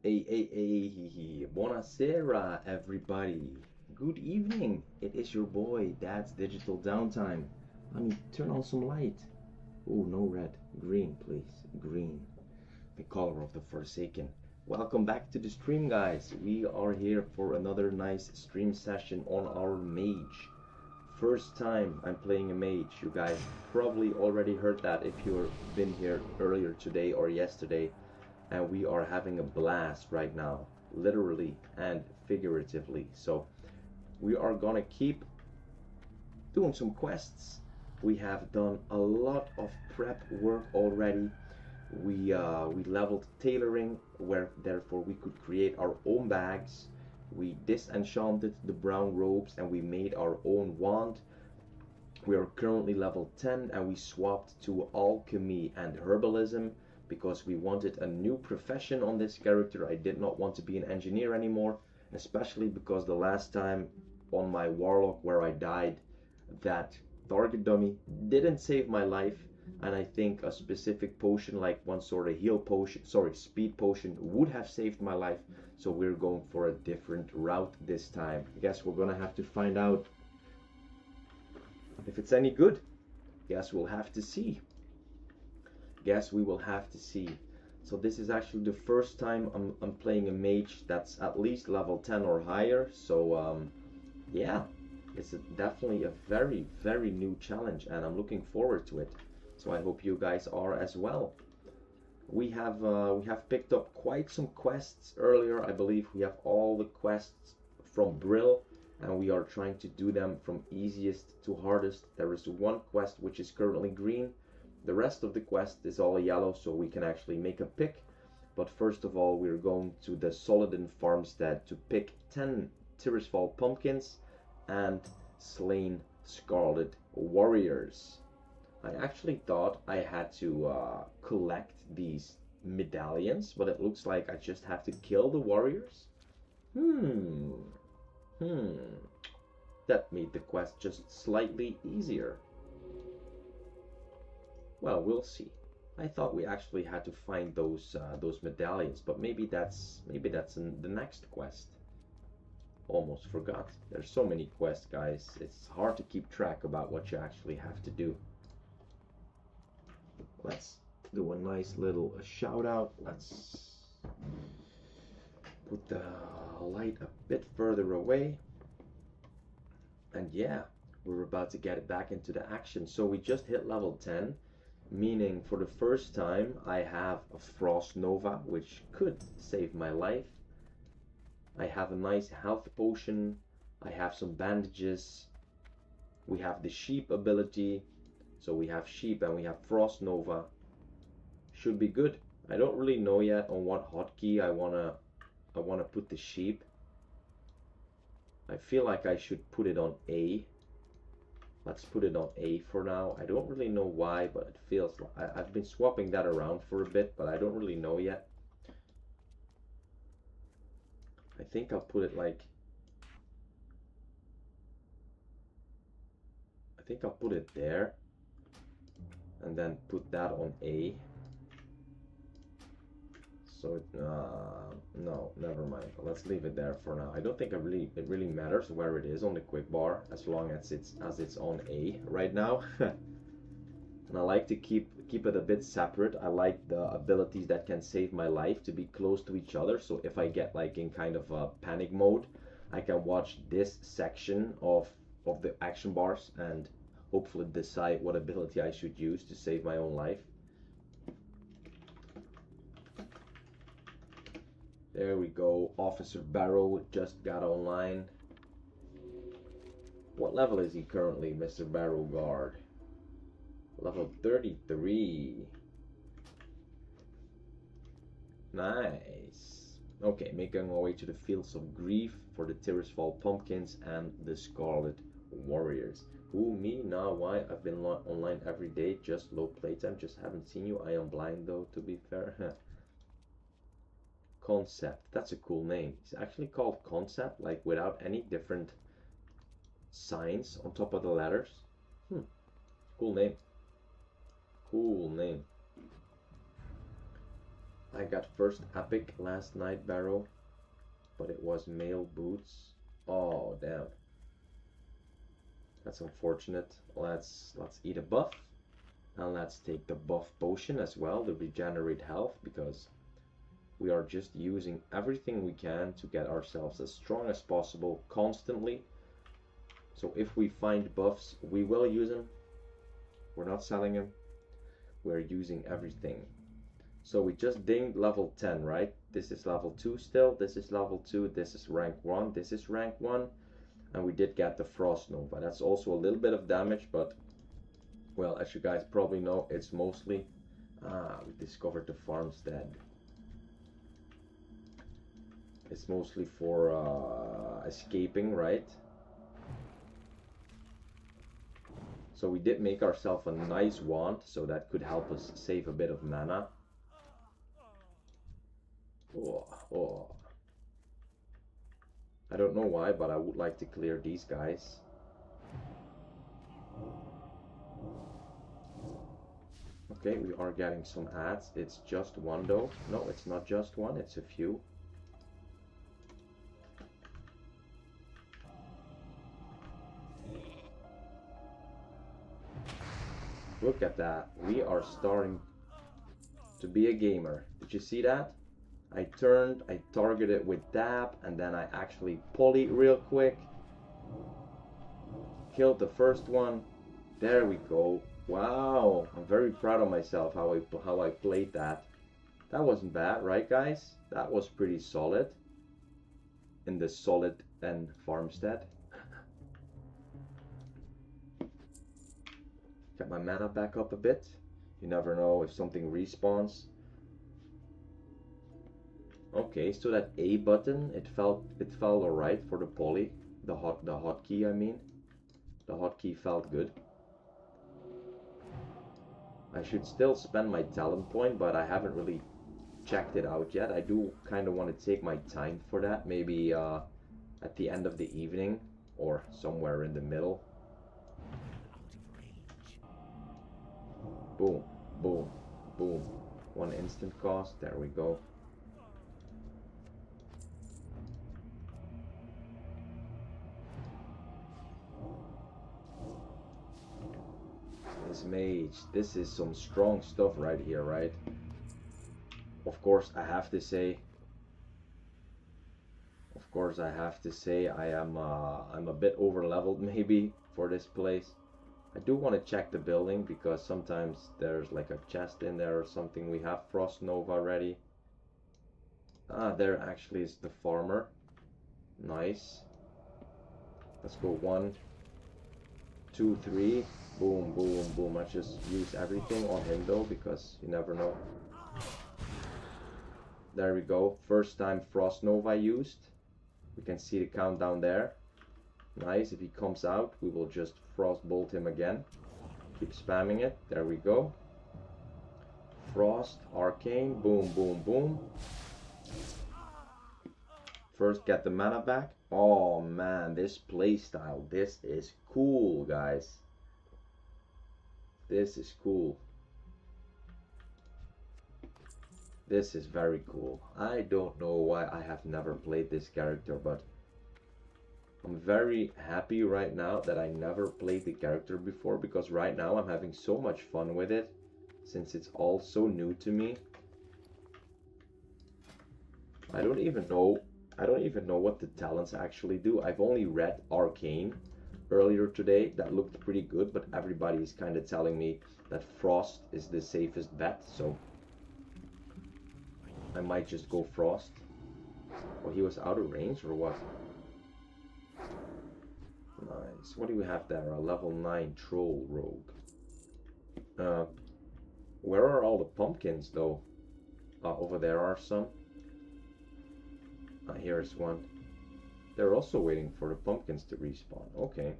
Hey, buonasera, everybody. Good evening. It is your boy, Dad's Digital Downtime. Let me turn on some light. Oh, no red. Green, please. Green. The color of the Forsaken. Welcome back to the stream, guys. We are here for another nice stream session on our Mage. First time I'm playing a Mage. You guys probably already heard that if you've been here earlier today or yesterday. And we are having a blast right now, literally and figuratively. So we are gonna keep doing some quests. We have done a lot of prep work already. We leveled tailoring, where therefore we could create our own bags. We disenchanted the brown robes and we made our own wand. We are currently level 10 and we swapped to alchemy and herbalism because we wanted a new profession on this character. I did not want to be an engineer anymore, especially because the last time on my warlock where I died, that target dummy didn't save my life, and I think a specific potion like one sort of heal potion, speed potion would have saved my life. So we're going for a different route this time. I guess we're gonna have to find out if it's any good. Guess we'll have to see. Guess we will have to see. So this is actually the first time I'm playing a mage that's at least level 10 or higher. So yeah, it's definitely a very new challenge and I'm looking forward to it. So I hope you guys are as well. We have picked up quite some quests earlier. I believe we have all the quests from Brill and we are trying to do them from easiest to hardest. There is one quest which is currently green. The rest of the quest is all yellow, so we can actually make a pick. But first of all, we're going to the Solidin farmstead to pick 10 Tirisfal pumpkins and slain scarlet warriors. I actually thought I had to collect these medallions, but it looks like I just have to kill the warriors. That made the quest just slightly easier. Well, we'll see. I thought we actually had to find those medallions, but maybe that's in the next quest. Almost forgot. There's so many quests, guys. It's hard to keep track about what you actually have to do. Let's do a nice little shout out. Let's put the light a bit further away. And yeah, we're about to get back into the action. So we just hit level 10. Meaning for the first time I have a Frost Nova, which could save my life. I have a nice health potion. I have some bandages. We have the sheep ability. So we have sheep and we have Frost Nova. Should be good. I don't really know yet on what hotkey I wanna put the sheep. I feel like I should put it on A. Let's put it on A for now. I don't really know why, but it feels like I've been swapping that around for a bit, but I don't really know yet. I think I'll put it like... I think I'll put it there. And then put that on A. So, no, never mind. Let's leave it there for now. I don't think it really matters where it is on the quick bar, as long as it's on A right now. And I like to keep it a bit separate. I like the abilities that can save my life to be close to each other. So if I get like in kind of a panic mode, I can watch this section of the action bars and hopefully decide what ability I should use to save my own life. There we go. Officer Barrow just got online. What level is he currently, Mr. Barrow Guard? Level 33. Nice. Okay, making our way to the Fields of Grief for the Tirisfal Pumpkins and the Scarlet Warriors. Who, me? Nah, why? I've been online every day, just low playtime, just haven't seen you. I am blind though, to be fair. Concept. That's a cool name. It's actually called Concept, like without any different signs on top of the letters. Cool name. Cool name. I got first epic last night, Barrow, but it was male boots. Oh, damn. That's unfortunate. Let's eat a buff. And let's take the buff potion as well to regenerate health, because we are just using everything we can to get ourselves as strong as possible constantly. So if we find buffs, we will use them. We're not selling them. We're using everything. So we just dinged level 10, right? This is level 2 still. This is level 2. This is rank 1. This is rank 1. And we did get the Frost Nova. That's also a little bit of damage, but well, as you guys probably know, it's mostly we discovered the farmstead. It's mostly for escaping, right? So we did make ourselves a nice wand, so that could help us save a bit of mana. Oh. I don't know why, but I would like to clear these guys. Okay, we are getting some ads. It's just one though. No, it's not just one, it's a few. Look at that. We are starting to be a gamer. Did you see that? I turned, I targeted with dab, and then I actually polyed real quick. Killed the first one. There we go. Wow, I'm very proud of myself how I played that. That wasn't bad, right guys? That was pretty solid. In the solid and farmstead. Get my mana back up a bit. You never know if something respawns. Okay, so that A button, it felt alright for the poly. The hotkey, I mean. The hotkey felt good. I should still spend my talent point, but I haven't really checked it out yet. I do kind of want to take my time for that. Maybe at the end of the evening or somewhere in the middle. Boom, boom, boom. One instant cost. There we go. This mage, this is some strong stuff right here, right? Of course, I have to say I am I'm a bit over leveled maybe for this place. I do want to check the building because sometimes there's like a chest in there or something. We have Frost Nova ready. There actually is the farmer. Nice. Let's go 1, 2, 3. Boom, boom, boom. I just use everything on him though, because you never know. There we go. First time Frost Nova used. We can see the countdown there. Nice. If he comes out, we will just Frost Bolt him again. Keep spamming it. There we go. Frost, Arcane. Boom, boom, boom. First get the mana back. Oh man, this playstyle. This is cool, guys. This is cool. This is very cool. I don't know why I have never played this character, but I'm very happy right now that I never played the character before, because right now I'm having so much fun with it since it's all so new to me. I don't even know what the talents actually do. I've only read Arcane earlier today. That looked pretty good, but everybody is kind of telling me that Frost is the safest bet, so I might just go Frost. Oh, he was out of range or what? Nice. What do we have there? A level 9 troll rogue. Where are all the pumpkins though? Over there are some. Here's one. They're also waiting for the pumpkins to respawn. Okay.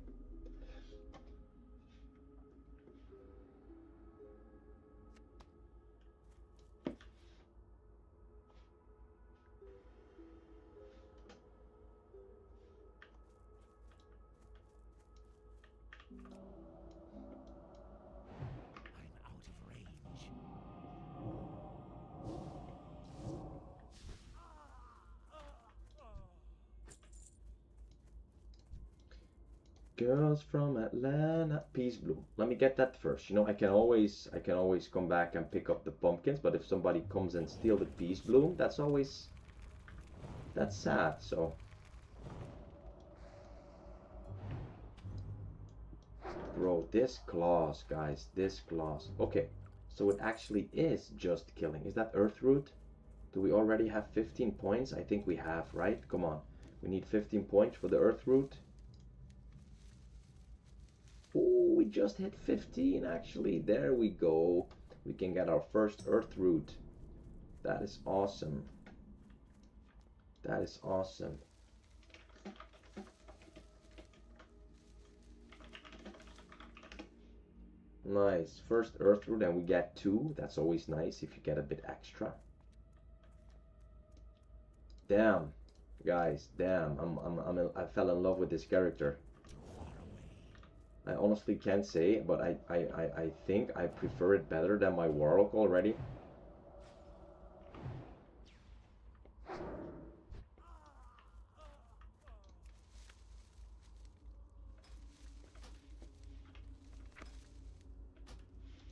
Girls from Atlanta, peace bloom. Let me get that first. You know, I can always come back and pick up the pumpkins, but if somebody comes and steal the peace bloom, that's sad. So, bro, this clause, guys, this clause. Okay, so it actually is just killing. Is that earth root? Do we already have 15 points? I think we have, right? Come on. We need 15 points for the earth root. Oh, we just hit 15 actually. There we go. We can get our first earth root. That is awesome. That is awesome. Nice. First earth root and we get 2. That's always nice if you get a bit extra. Damn, guys, damn. I fell in love with this character. I honestly can't say, but I think I prefer it better than my Warlock already.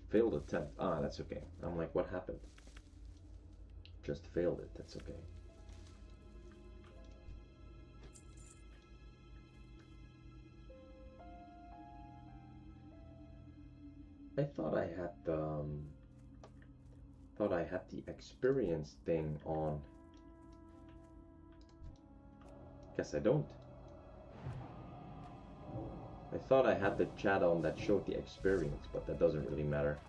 Failed attempt. Ah, that's okay. I'm like, what happened? Just failed it. That's okay. I thought I had the experience thing on. Guess I don't. I thought I had the chat on that showed the experience, but that doesn't really matter.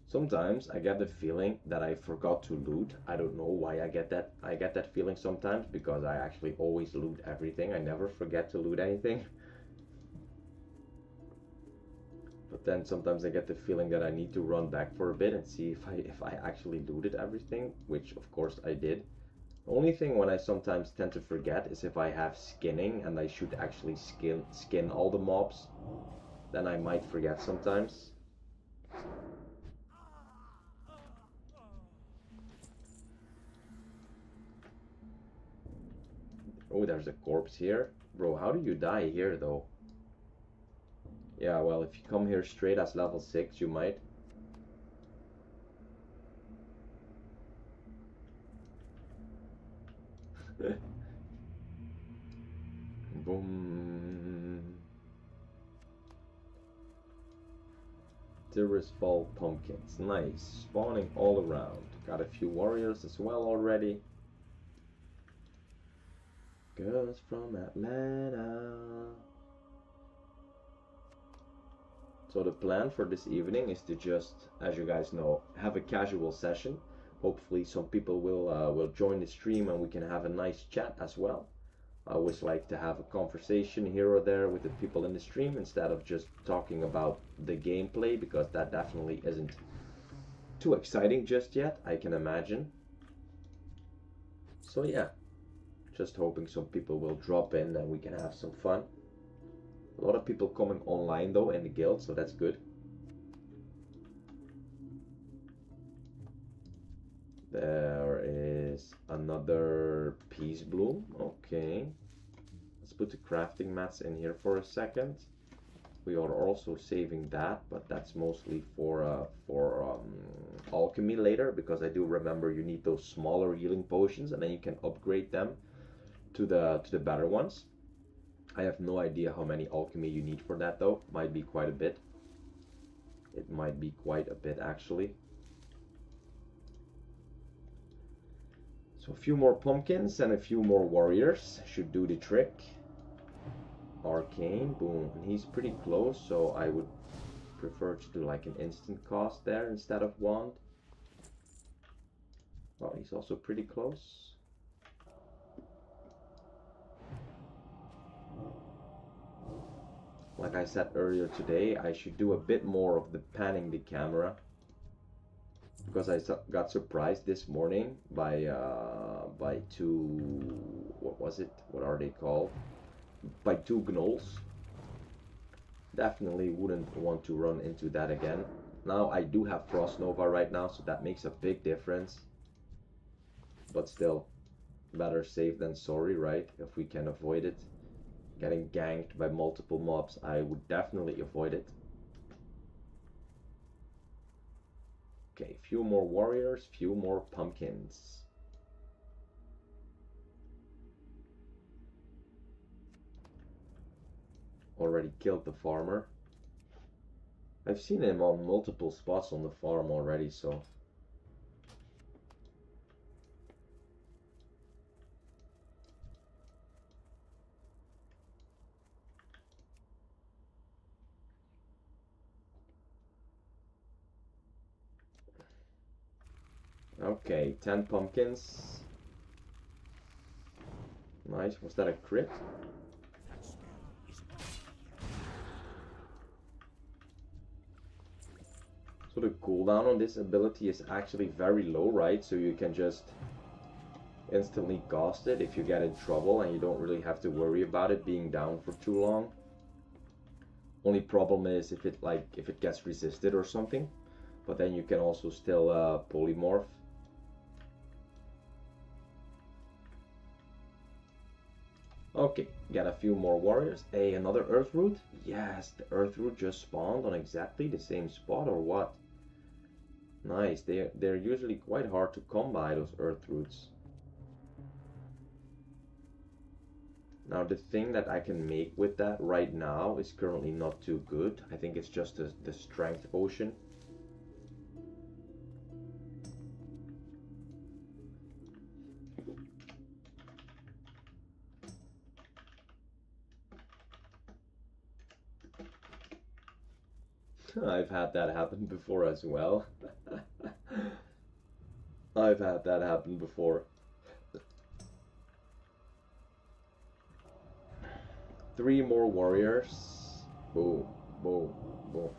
Sometimes I get the feeling that I forgot to loot. I don't know why I get that. I get that feeling sometimes because I actually always loot everything. I never forget to loot anything. But then sometimes I get the feeling that I need to run back for a bit and see if I actually looted everything, which of course I did. The only thing when I sometimes tend to forget is if I have skinning and I should actually skin all the mobs, then I might forget sometimes. Oh, there's a corpse here. Bro, how do you die here though? Yeah, well, if you come here straight as level 6, you might. Boom. Tirisfal pumpkins. Nice. Spawning all around. Got a few warriors as well already. Girls from Atlanta. So the plan for this evening is to just, as you guys know, have a casual session. Hopefully some people will join the stream and we can have a nice chat as well. I always like to have a conversation here or there with the people in the stream instead of just talking about the gameplay, because that definitely isn't too exciting just yet, I can imagine. So yeah, just hoping some people will drop in and we can have some fun. A lot of people coming online though in the guild, so that's good. There is another peace bloom. Okay, let's put the crafting mats in here for a second. We are also saving that, but that's mostly for alchemy later, because I do remember you need those smaller healing potions and then you can upgrade them to the better ones. I have no idea how many alchemy you need for that though. Might be quite a bit. It might be quite a bit actually. So a few more pumpkins and a few more warriors should do the trick. Arcane, boom. And he's pretty close, so I would prefer to do like an instant cost there instead of wand. Well, he's also pretty close. Like I said earlier today, I should do a bit more of the panning the camera, because I got surprised this morning by two, what was it? What are they called? By two gnolls. Definitely wouldn't want to run into that again. Now I do have Frost Nova right now, so that makes a big difference. but still, better safe than sorry, right? If we can avoid it. Getting ganked by multiple mobs, I would definitely avoid it. Okay, few more warriors, few more pumpkins. Already killed the farmer. I've seen him on multiple spots on the farm already, so... Okay, 10 pumpkins. Nice, was that a crit? So the cooldown on this ability is actually very low, right? So you can just instantly cast it if you get in trouble and you don't really have to worry about it being down for too long. Only problem is if it gets resisted or something, but then you can also still polymorph. Okay, got a few more warriors. Hey, another earth root? Yes, the earth root just spawned on exactly the same spot, or what? Nice, they're usually quite hard to come by, those earth roots. Now the thing that I can make with that right now is currently not too good. I think it's just the strength potion. I've had that happen before as well. I've had that happen before. 3 more warriors. Boom, boom, boom.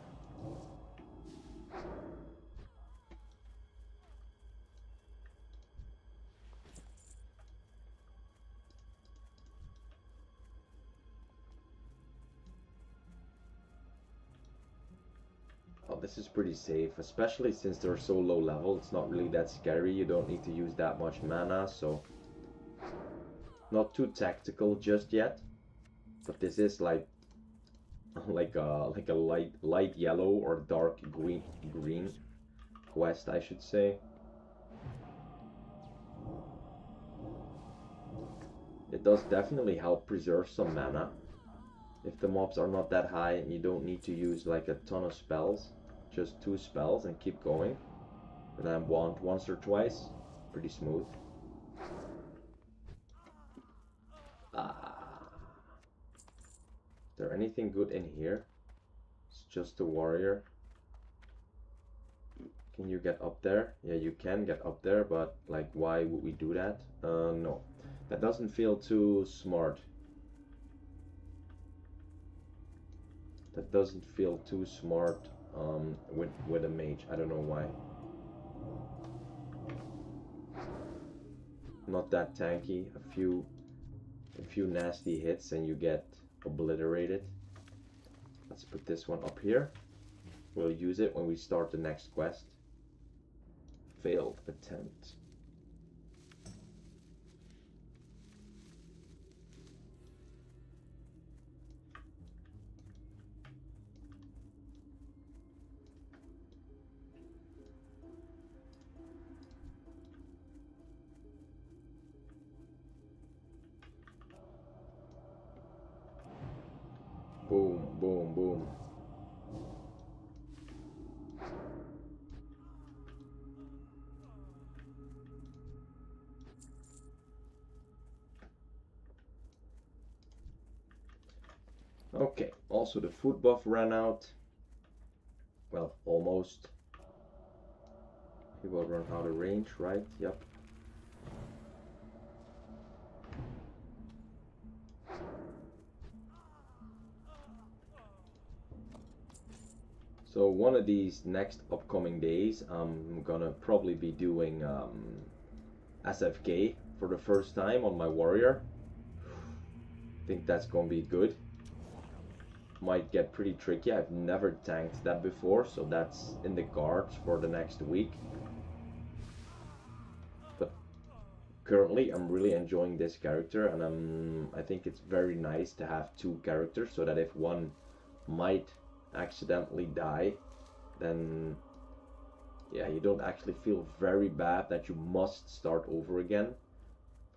Oh, this is pretty safe, especially since they're so low level. It's not really that scary. You don't need to use that much mana, so not too tactical just yet. But this is like a light yellow or dark green quest, I should say. It does definitely help preserve some mana if the mobs are not that high and you don't need to use like a ton of spells. Just 2 spells and keep going. And then once or twice. Pretty smooth. Is there anything good in here? It's just a warrior. Can you get up there? Yeah, you can get up there, but like, why would we do that? No. That doesn't feel too smart. That doesn't feel too smart with a mage. I don't know why. Not that tanky. A few nasty hits and you get obliterated. Let's put this one up here. We'll use it when we start the next quest. Failed attempt. Boom, boom, boom. Okay, also the food buff ran out. Well, almost. He will run out of range, right? Yep. So one of these next upcoming days, I'm gonna probably be doing SFK for the first time on my warrior. I think that's gonna be good. Might get pretty tricky. I've never tanked that before, so that's in the cards for the next week. currently I'm really enjoying this character, and I think it's very nice to have two characters, so that if one might accidentally die, then yeah, you don't actually feel very bad that you must start over again.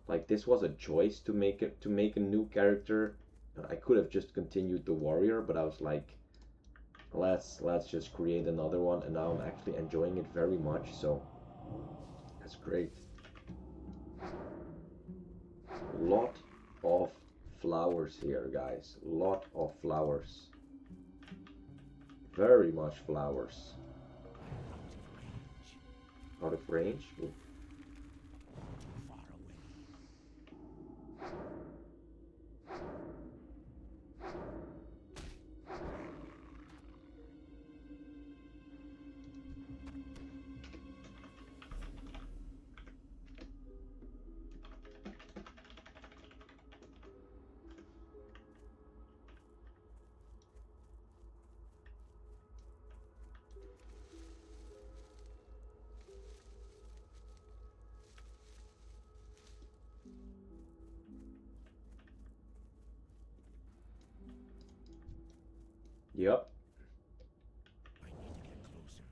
Like, this was a choice to make a new character. I could have just continued the warrior, but I was like, let's just create another one, and now I'm actually enjoying it very much, so that's great. Lot of flowers here, guys. Lot of flowers. Very much flowers. Out of range? Ooh. Yep. I need to get closer.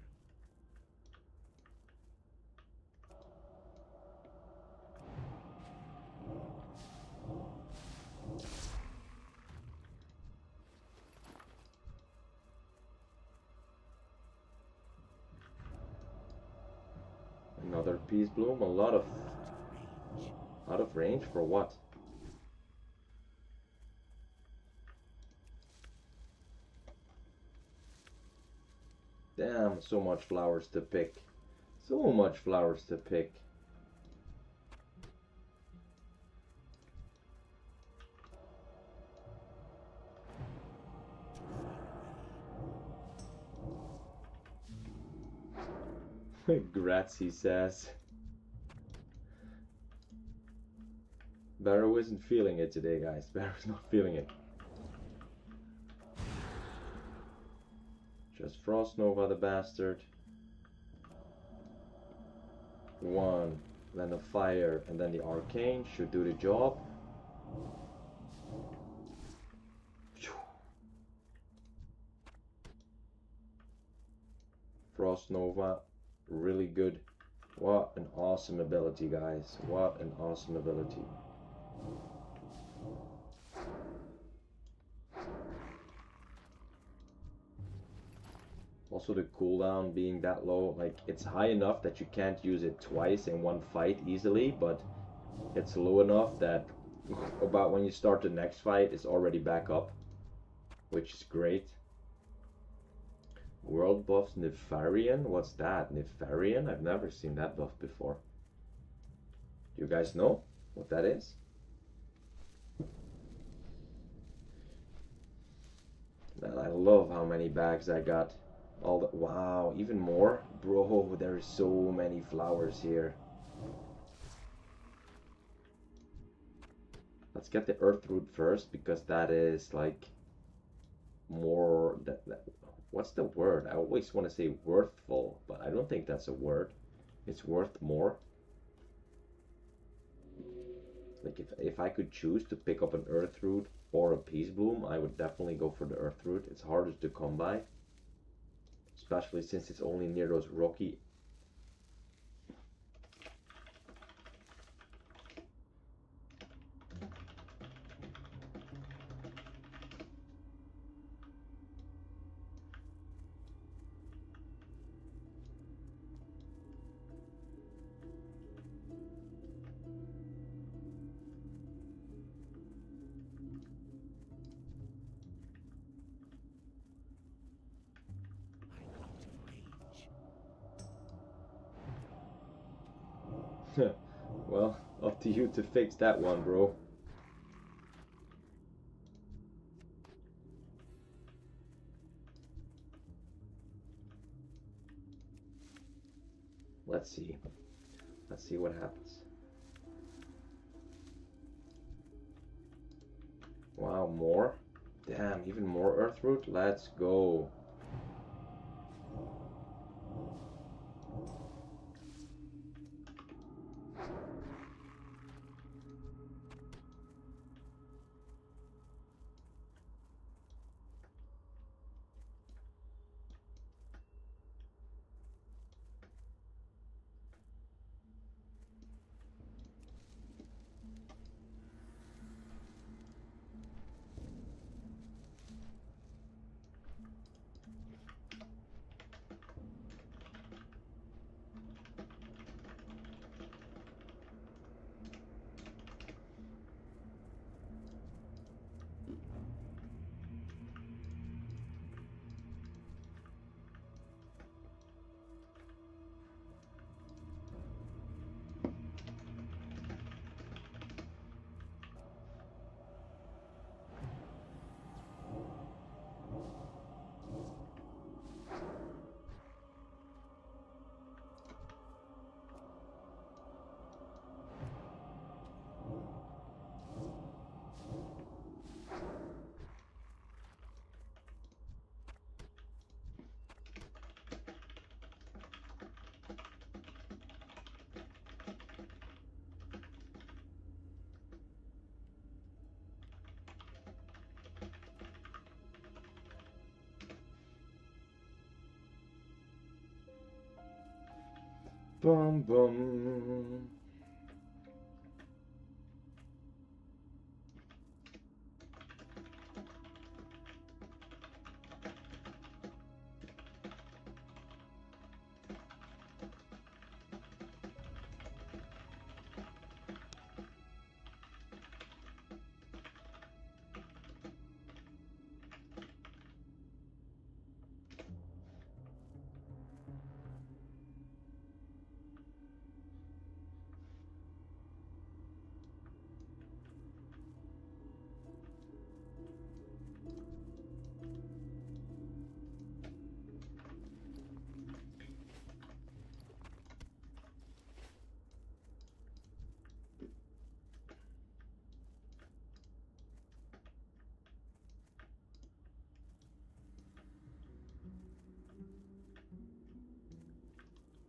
Another peace bloom. A lot of range for what? Damn, so much flowers to pick. So much flowers to pick. Grats, he says. Barrow isn't feeling it today, guys. Barrow's not feeling it. Just Frost Nova the bastard. One, then a fire, and then the arcane should do the job. Frost Nova, really good. What an awesome ability, guys. What an awesome ability. Also, the cooldown being that low, like, it's high enough that you can't use it twice in one fight easily, but it's low enough that about when you start the next fight, it's already back up, which is great. World buffs Nefarian? What's that? Nefarian? I've never seen that buff before. Do you guys know what that is? Man, I love how many bags I got. All the, wow, even more? Bro, there's so many flowers here. Let's get the Earthroot first, because that is like more what's the word? I always want to say worthful, but I don't think that's a word. It's worth more. Like, if I could choose to pick up an Earthroot or a Peace Bloom, I would definitely go for the Earthroot. It's harder to come by, especially since it's only near those rocky. Well, up to you to fix that one, bro. Let's see. Let's see what happens. Wow, more? Damn, even more Earthroot? Let's go. Bum bum.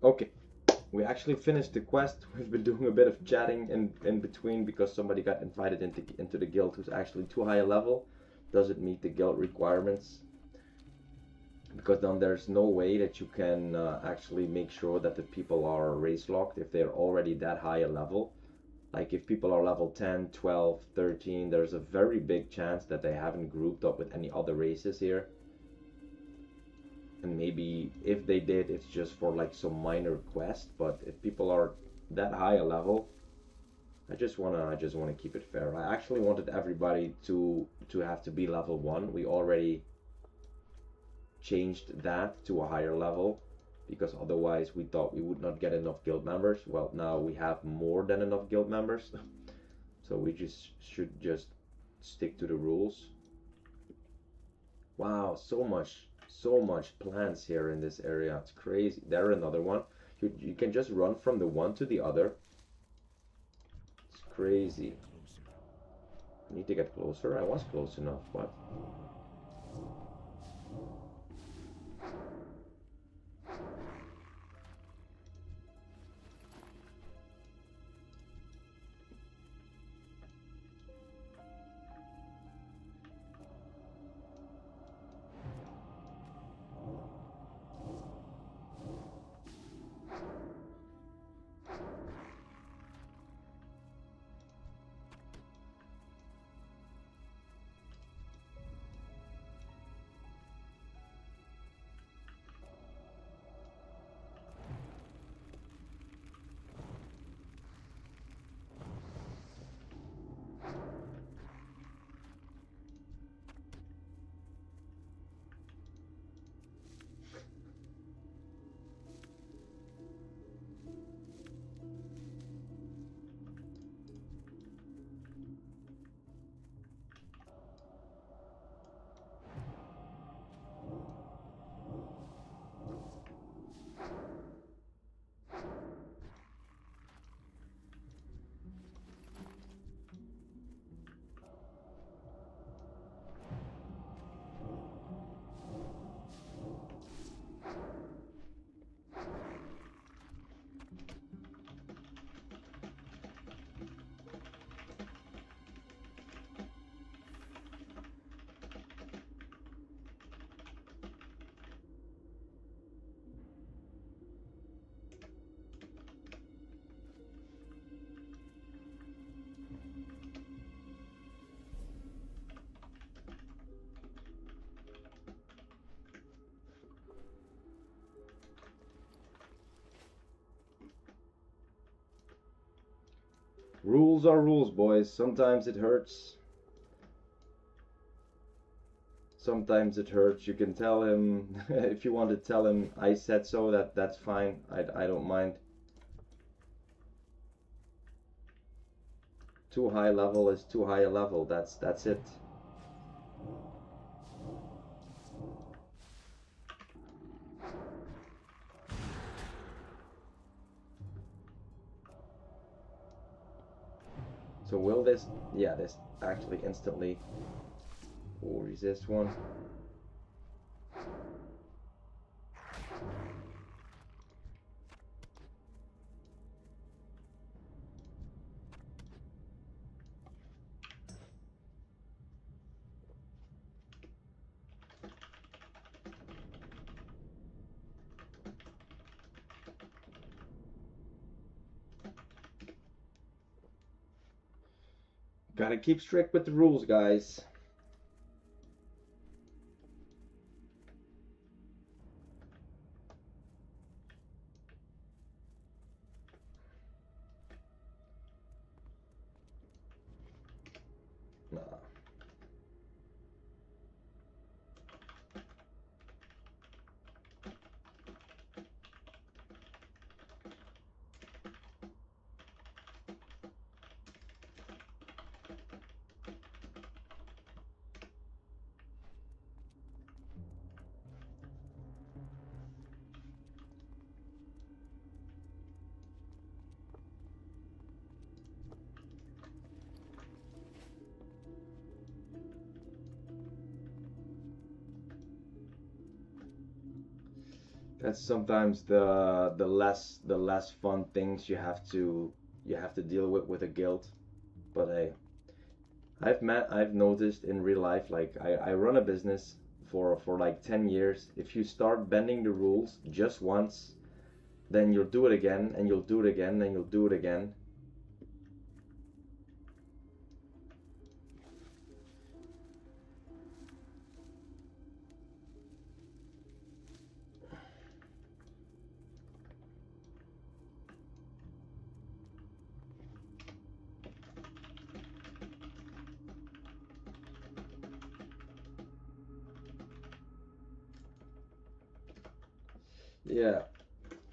Okay, we actually finished the quest. We've been doing a bit of chatting in between because somebody got invited into the guild who's actually too high a level, doesn't meet the guild requirements. Because then there's no way that you can actually make sure that the people are race locked if they're already that high a level. Like if people are level 10, 12, 13, there's a very big chance that they haven't grouped up with any other races here. And maybe if they did, it's just for like some minor quest. But if people are that high a level, I just wanna keep it fair. I actually wanted everybody to have to be level 1. We already changed that to a higher level because otherwise we thought we would not get enough guild members. Well, now we have more than enough guild members. So we should just stick to the rules. Wow, so much plants here in this area. It's crazy. There another one. You can just run from the one to the other. It's crazy. I need to get closer. I was close enough, but rules are rules, boys. Sometimes it hurts. Sometimes it hurts. You can tell him if you want to tell him I said so. That's fine. I don't mind. Too high level is too high a level. That's it. So will this? Yeah, this actually instantly. Oh, resist one. Gotta keep strict with the rules, guys. Nah. That's sometimes the less fun things you have to deal with a guild. But hey, I've noticed in real life, like I run a business for like 10 years. If you start bending the rules just once, then you'll do it again and you'll do it again and you'll do it again. Yeah,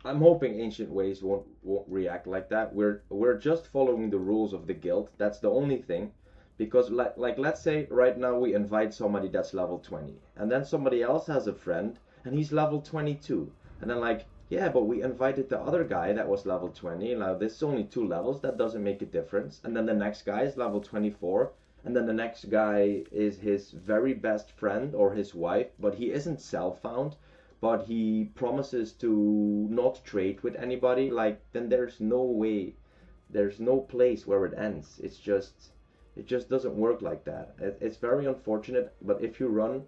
I'm hoping Ancient Ways won't react like that. We're just following the rules of the guild. That's the only thing. Because like let's say right now we invite somebody that's level 20 and then somebody else has a friend and he's level 22. And then like, yeah, but we invited the other guy that was level 20. Now this is only 2 levels, that doesn't make a difference. And then the next guy is level 24 and then the next guy is his very best friend or his wife, but he isn't self-found, but he promises to not trade with anybody. Like, then there's no way, there's no place where it ends. It just doesn't work like that. It's very unfortunate, but if you run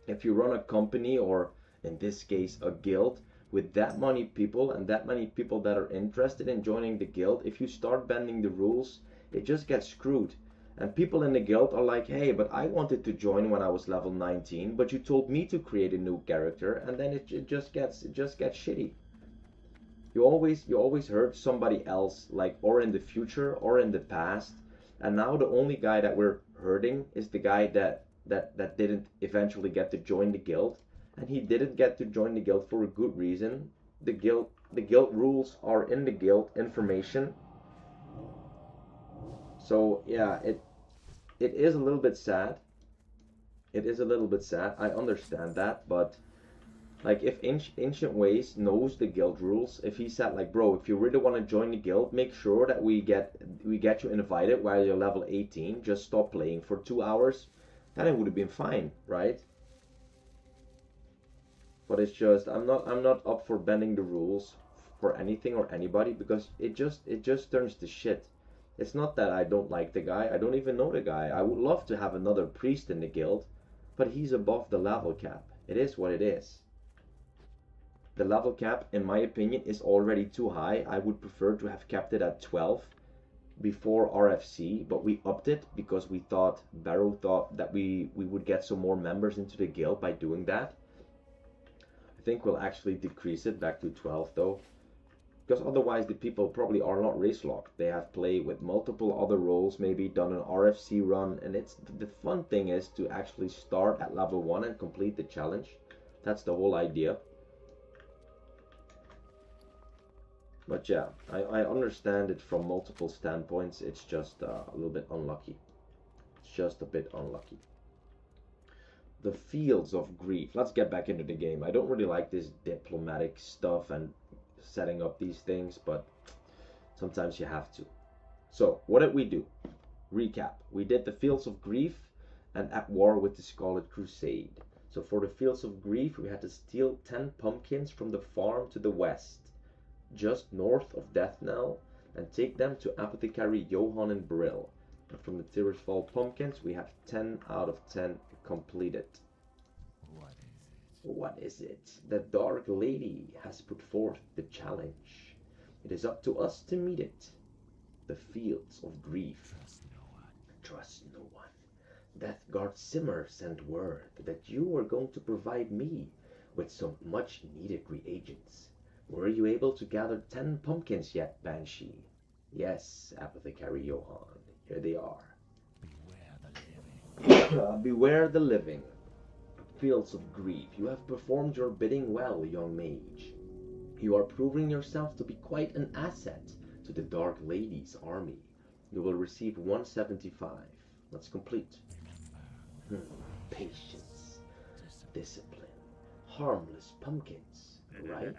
a company, or in this case a guild, with that many people and that many people that are interested in joining the guild, if you start bending the rules, it just gets screwed. And people in the guild are like, hey, but I wanted to join when I was level 19, but you told me to create a new character, and then it just gets shitty. You always heard somebody else, like, or in the future or in the past, and now the only guy that we're hurting is the guy that didn't eventually get to join the guild, and he didn't get to join the guild for a good reason. The guild rules are in the guild information. So yeah, it is a little bit sad. It is a little bit sad. I understand that, but like if Ancient Ways knows the guild rules, if he said like, bro, if you really want to join the guild, make sure that we get you invited while you're level 18. Just stop playing for 2 hours. Then it would have been fine, right? But it's just I'm not up for bending the rules for anything or anybody, because it just turns to shit. It's not that I don't like the guy. I don't even know the guy. I would love to have another priest in the guild, but he's above the level cap. It is what it is. The level cap, in my opinion, is already too high. I would prefer to have kept it at 12 before RFC, but we upped it because we thought, Barrow thought that we would get some more members into the guild by doing that. I think we'll actually decrease it back to 12 though, because otherwise the people probably are not race locked. They have played with multiple other roles, maybe done an RFC run, and it's the fun thing is to actually start at level 1 and complete the challenge. That's the whole idea. But yeah, I understand it from multiple standpoints. It's just a little bit unlucky. It's just a bit unlucky. The Fields of Grief. Let's get back into the game. I don't really like this diplomatic stuff and setting up these things, but sometimes you have to. So, what did we do? Recap. We did the Fields of Grief and At War with the Scarlet Crusade. So for the Fields of Grief, we had to steal 10 pumpkins from the farm to the west, just north of Deathnell, and take them to Apothecary Johann and Brill. And from the Tirisfal pumpkins, we have 10 out of 10 completed. What is it? What is it? The Dark Lady has put forth the challenge. It is up to us to meet it. The Fields of Grief. Trust no one. trust no one. Death Guard Simmer sent word that you were going to provide me with some much needed reagents. Were you able to gather 10 pumpkins yet, Banshee? Yes, Apothecary Johann. Here they are. Beware the living. Beware the living. Fields of Grief, you have performed your bidding well, young mage. You are proving yourself to be quite an asset to the Dark Lady's army. You will receive 175. Let's complete. Patience, discipline, harmless pumpkins, right?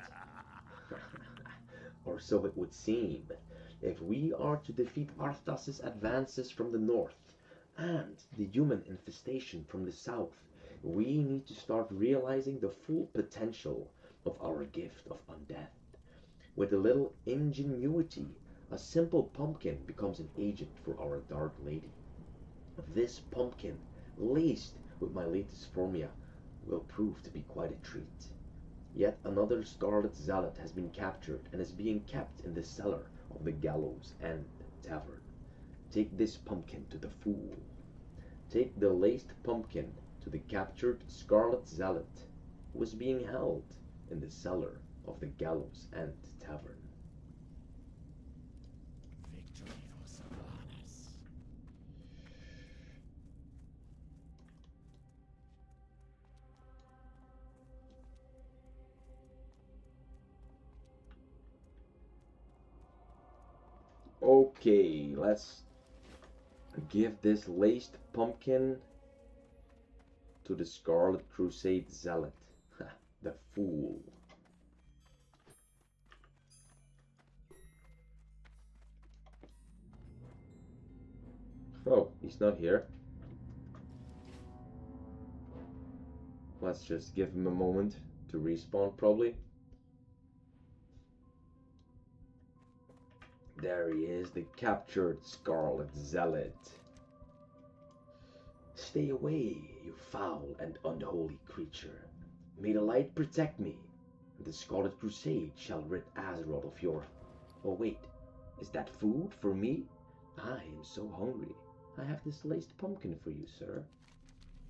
Or so it would seem. If we are to defeat Arthas's advances from the north and the human infestation from the south, we need to start realizing the full potential of our gift of undeath. With a little ingenuity, a simple pumpkin becomes an agent for our Dark Lady. This pumpkin, laced with my latest formula, will prove to be quite a treat. Yet another Scarlet Zealot has been captured and is being kept in the cellar of the Gallows End Tavern. Take this pumpkin to the fool. Take the laced pumpkin to the captured Scarlet Zealot, who was being held in the cellar of the Gallows End Tavern. Victory for Sylvanas. Okay, let's give this laced pumpkin to the Scarlet Crusade Zealot. The fool. Oh, he's not here. Let's just give him a moment to respawn, probably. There he is, the captured Scarlet Zealot. Stay away, you foul and unholy creature. May the light protect me, and the Scarlet Crusade shall rid Azeroth of your... Oh wait, is that food for me? I am so hungry. I have this laced pumpkin for you, sir.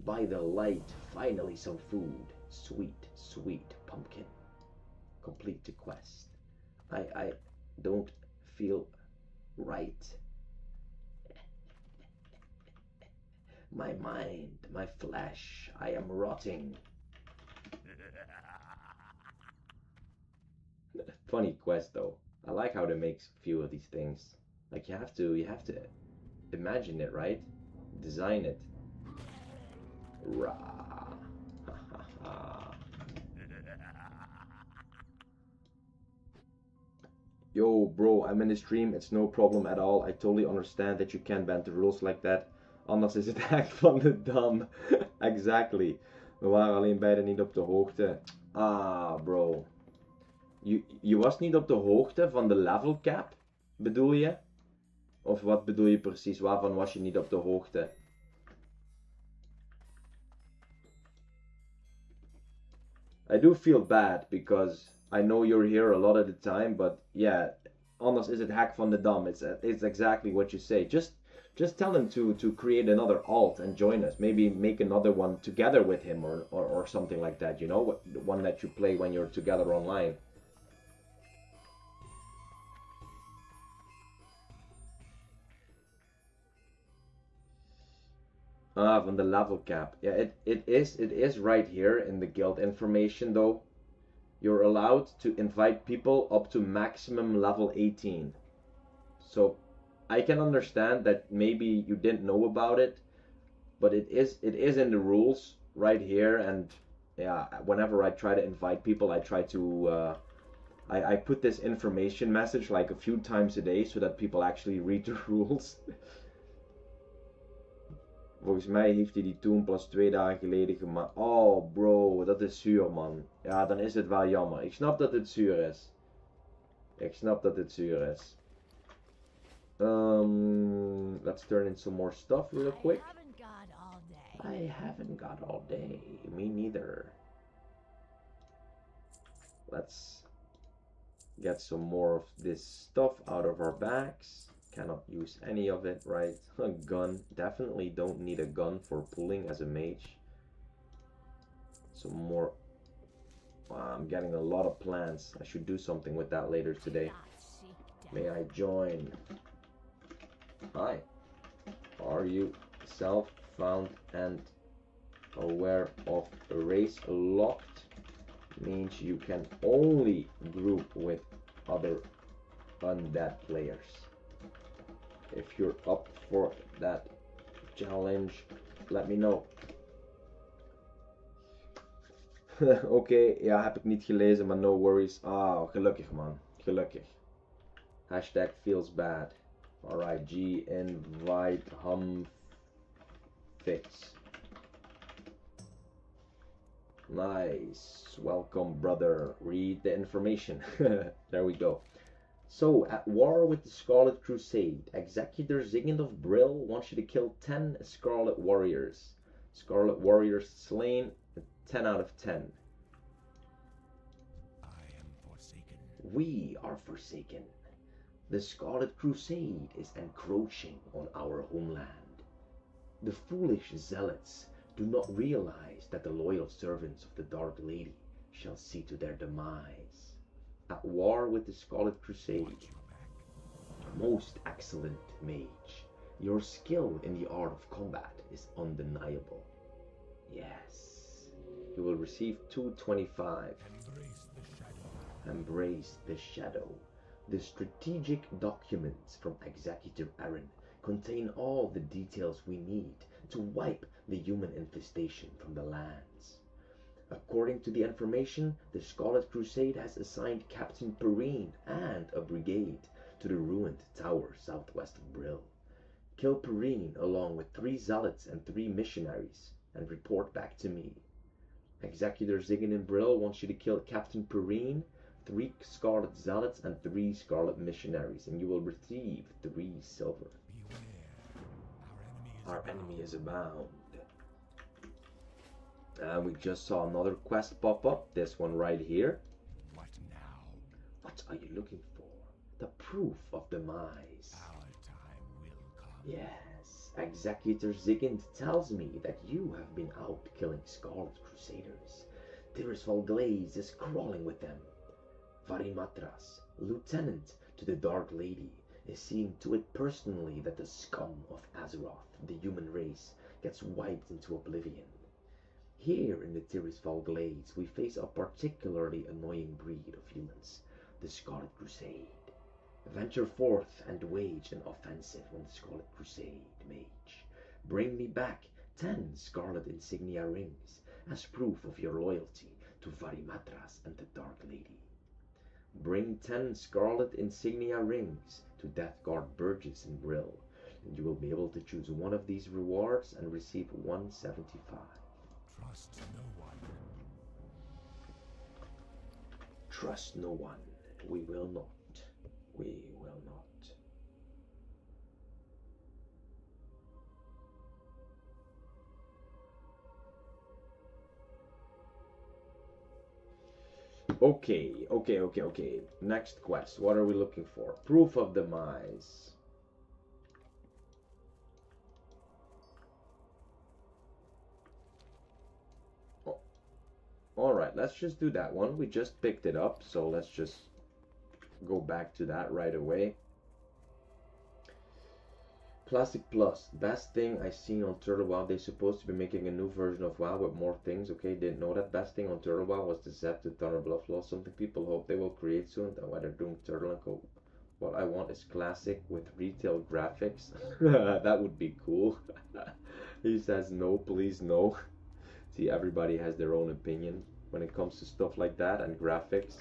By the light, finally some food. Sweet, sweet pumpkin. Complete the quest. I don't feel right. My mind, my flesh, I am rotting. Funny quest though. I like how they make few of these things. Like you have to imagine it, right? Design it. Rah. Ha ha ha. Yo, bro, I'm in the stream. It's no problem at all. I totally understand that you can't bend the rules like that. Anders is het echt van de dam. Exactly. We waren alleen beide niet op de hoogte. Ah, bro. Je was niet op de hoogte van de level cap, bedoel je? Of wat bedoel je precies? Waarvan was je niet op de hoogte? I do feel bad because I know you're here a lot of the time, but yeah, anders is het hack van de dam. It's exactly what you say. Just tell him to create another alt and join us. Maybe make another one together with him or something like that, you know? The one that you play when you're together online. Ah, van the level cap. Yeah, it is right here in the guild information though. You're allowed to invite people up to maximum level 18. So I can understand that maybe you didn't know about it, but it is in the rules right here. And yeah, whenever I try to invite people, I try to I put this information message like a few times a day so that people actually read the rules. Volgens mij heeft hij die toen pas 2 dagen geleden gemaakt. Oh bro, dat is zuur man. Ja, dan is het wel jammer. Ik snap dat het zuur is. Ik snap dat het zuur is. Let's turn in some more stuff real quick. I haven't got all day. Me neither. Let's get some more of this stuff out of our bags. Cannot use any of it, right? A gun. Definitely don't need a gun for pulling as a mage. Some more. I'm getting a lot of plants. I should do something with that later today. May I join? Hi. Are you self-found and aware of race locked? Means you can only group with other undead players. If you're up for that challenge, let me know. Oké, ja, heb ik niet gelezen, maar no worries. Ah, gelukkig man, gelukkig. Hashtag feels bad. Alright, G, invite fix. Nice, welcome brother, read the information. There we go. So, at war with the Scarlet Crusade, Executor Zigand of Brill wants you to kill 10 Scarlet Warriors. Scarlet Warriors slain, 10 out of 10. I am forsaken. We are forsaken. The Scarlet Crusade is encroaching on our homeland. The foolish zealots do not realize that the loyal servants of the Dark Lady shall see to their demise. At war with the Scarlet Crusade. Most excellent mage, your skill in the art of combat is undeniable. Yes, you will receive 225. Embrace the shadow. Embrace the shadow. The strategic documents from Executor Aaron contain all the details we need to wipe the human infestation from the lands. According to the information, the Scarlet Crusade has assigned Captain Perrine and a brigade to the ruined tower southwest of Brill. Kill Perrine along with 3 zealots and 3 missionaries and report back to me. Executor Zigand in Brill wants you to kill Captain Perrine, 3 Scarlet Zealots and 3 Scarlet Missionaries, and you will receive 3 silver. Beware, our enemy is abound. And we just saw another quest pop up, this one right here. What now? What are you looking for? The proof of demise. Our time will come. Yes, Executor Zigand tells me that you have been out killing Scarlet Crusaders. Tirisfal Glades is crawling with them. Varimatras, lieutenant to the Dark Lady, is seeing to it personally that the scum of Azeroth, the human race, gets wiped into oblivion. Here in the Tirisfal Glades, we face a particularly annoying breed of humans, the Scarlet Crusade. Venture forth and wage an offensive on the Scarlet Crusade, mage. Bring me back 10 Scarlet Insignia rings as proof of your loyalty to Varimatras and the Dark Lady. Bring 10 Scarlet Insignia rings to Deathguard Burgess in Brill, and you will be able to choose one of these rewards and receive 175. Trust no one. Trust no one. We will not. We will not. Okay. Next quest. What are we looking for? Proof of demise. Oh. Alright, let's just do that one. We just picked it up, so let's just go back to that right away. Plastic Plus, best thing I seen on Turtle WoW. They're supposed to be making a new version of WoW with more things. Okay, didn't know that. Best thing on Turtle WoW was the Zep to Thunder Bluff Law. Something people hope they will create soon. That why they're doing Turtle and Co. What I want is classic with retail graphics. That would be cool. He says no, please no. See, everybody has their own opinion when it comes to stuff like that and graphics.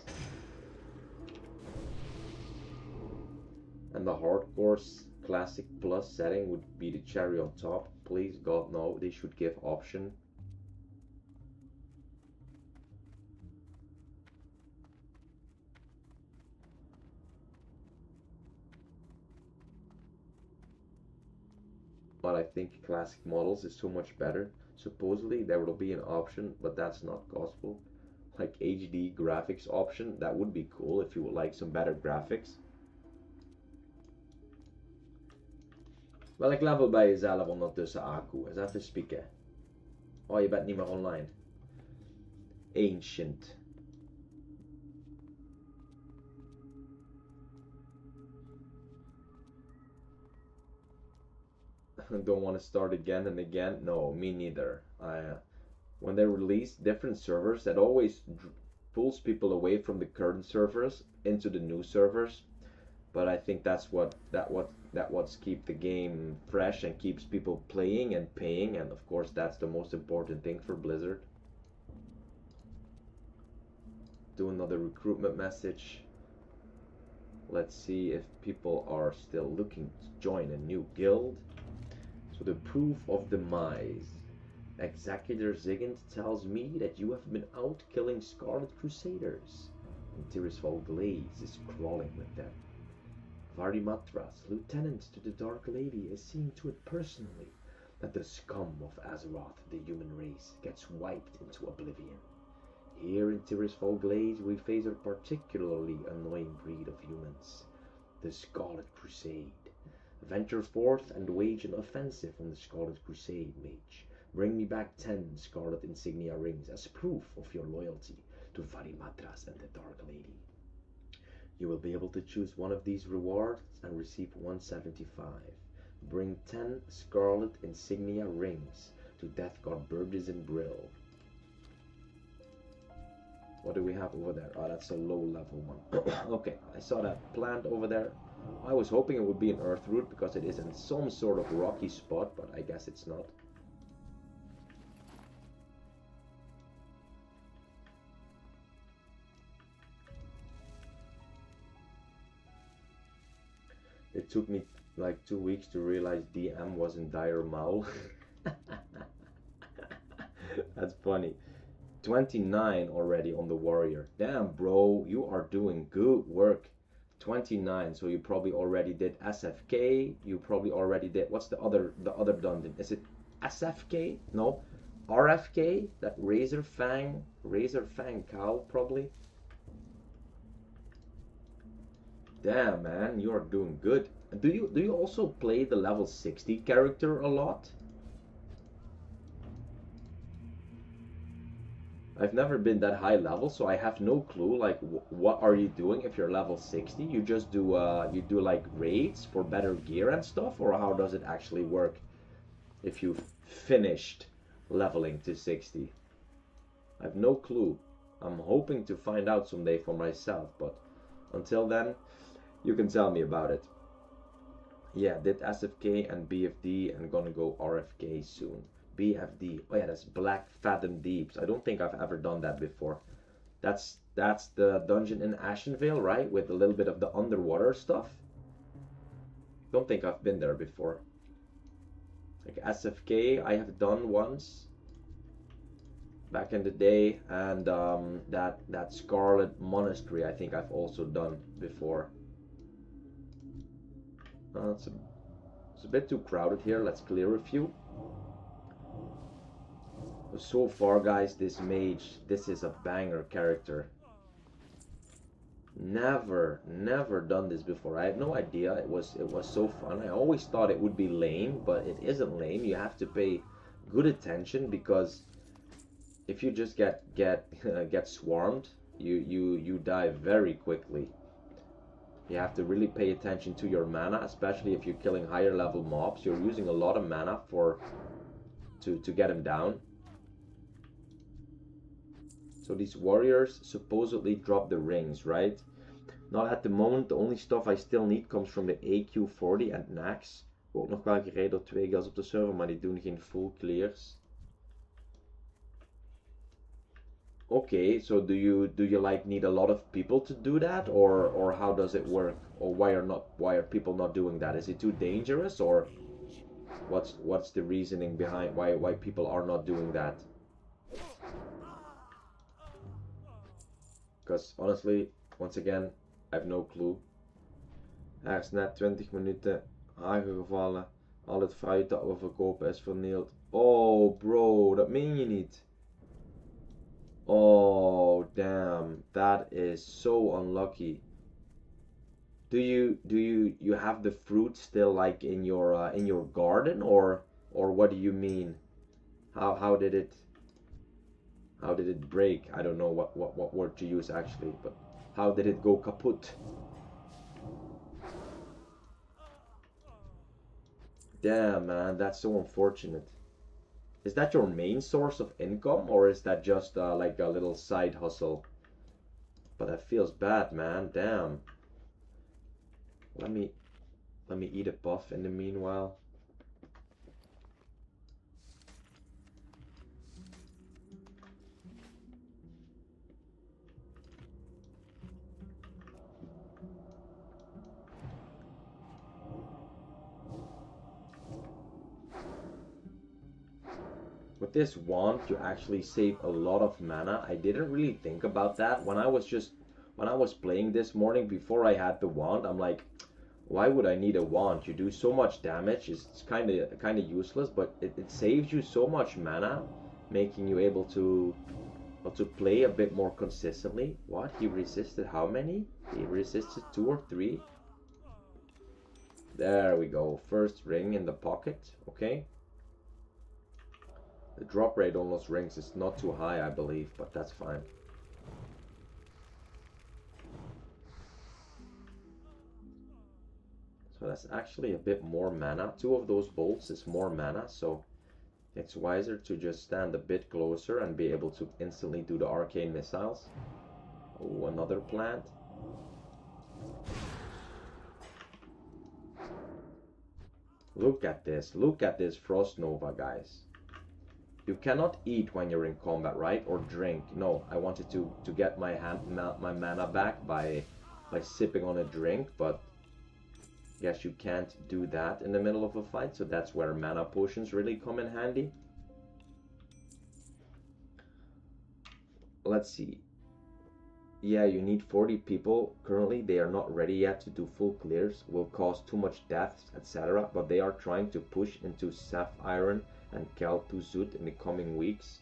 And the hardcore classic plus setting would be the cherry on top. Please God no, they should give option. But I think classic models is so much better. Supposedly there will be an option, but that's not gospel. Like HD graphics option, that would be cool if you would like some better graphics. Welk level ben je zelf ondertussen, Aku? Eens even spieken. Oh, je bent niet meer online. Ancient. Don't want to start again and again. No, me neither. When they release different servers, that always pulls people away from the current servers into the new servers. But I think that's what's keep the game fresh and keeps people playing and paying, and of course that's the most important thing for Blizzard. Do another recruitment message. Let's see if people are still looking to join a new guild. So the proof of demise. Executor Zigant tells me that you have been out killing Scarlet Crusaders, and Tirisfal Glades is crawling with them. Varimatras, lieutenant to the Dark Lady, is seeing to it personally that the scum of Azeroth, the human race, gets wiped into oblivion. Here in Tirisfal Glades we face a particularly annoying breed of humans, the Scarlet Crusade. Venture forth and wage an offensive on the Scarlet Crusade, Mage. Bring me back 10 Scarlet Insignia rings as proof of your loyalty to Varimatras and the Dark Lady. You will be able to choose one of these rewards and receive 175. Bring 10 Scarlet Insignia rings to Deathguard Burgess and Brill. What do we have over there? Oh, that's a low level one. Okay, I saw that plant over there. I was hoping it would be an earth root because it is in some sort of rocky spot, but I guess it's not. It took me like 2 weeks to realize DM was in Dire Maul. That's funny. 29 already on the warrior. Damn, bro, you are doing good work. 29, so you probably already did SFK. You probably already did, what's the other dungeon? Is it SFK? No, RFK. That Razor Fang cow probably. Damn, man, you are doing good. Do you also play the level 60 character a lot? I've never been that high level, so I have no clue. Like, what are you doing if you're level 60? You just do like raids for better gear and stuff, or how does it actually work if you've finished leveling to 60? I have no clue. I'm hoping to find out someday for myself, but until then, you can tell me about it. Yeah, did SFK and BFD and gonna go RFK soon. BFD. Oh yeah, that's Black Fathom Deeps. I don't think I've ever done that before. That's the dungeon in Ashenvale, right? With a little bit of the underwater stuff. Don't think I've been there before. Like SFK, I have done once back in the day, and that Scarlet Monastery, I think I've also done before. It's a bit too crowded here. Let's clear a few. So far, guys, this Mage, this is a banger character. Never done this before. I had no idea it was so fun. I always thought it would be lame, but it isn't lame. You have to pay good attention, because if you just get swarmed, you die very quickly. You have to really pay attention to your mana, especially if you're killing higher level mobs. You're using a lot of mana to get them down. So these warriors supposedly drop the rings, right? Not at the moment. The only stuff I still need comes from the AQ40 and Nax. Ook nog wel gereden door 2 guys op de server, maar die doen geen full clears. Okay, so do you like need a lot of people to do that, or how does it work? Or why are people not doing that? Is it too dangerous, or what's the reasoning behind why people are not doing that? Because honestly, once again, I have no clue. Er is net 20 minuten aangevallen. Al het fruit dat we verkopen is vernield. Oh bro, dat meen je niet. Oh damn, that is so unlucky. Do you have the fruit still like in your garden, or what do you mean? How did it break? I don't know what word to use actually, but how did it go kaput? Damn, man, that's so unfortunate. Is that your main source of income, or is that just like a little side hustle? But that feels bad, man. Damn. Let me eat a buff in the meanwhile. With this wand, you actually save a lot of mana. I didn't really think about that when I was playing this morning before I had the wand. I'm like, why would I need a wand? You do so much damage. It's kind of useless, but it saves you so much mana, making you able to play a bit more consistently. What? He resisted how many? He resisted 2 or 3. There we go. First ring in the pocket. Okay. The drop rate on those rings is not too high, I believe, but that's fine. So that's actually a bit more mana. 2 of those bolts is more mana, so it's wiser to just stand a bit closer and be able to instantly do the arcane missiles. Oh, another plant. Look at this Frost Nova, guys. You cannot eat when you're in combat, right? Or drink. No, I wanted to get my mana back by sipping on a drink, but yes, you can't do that in the middle of a fight, so that's where mana potions really come in handy. Let's see. Yeah, you need 40 people. Currently, they are not ready yet to do full clears. Will cause too much deaths, etc. But they are trying to push into Sapphire and Kel'Thuzut in the coming weeks.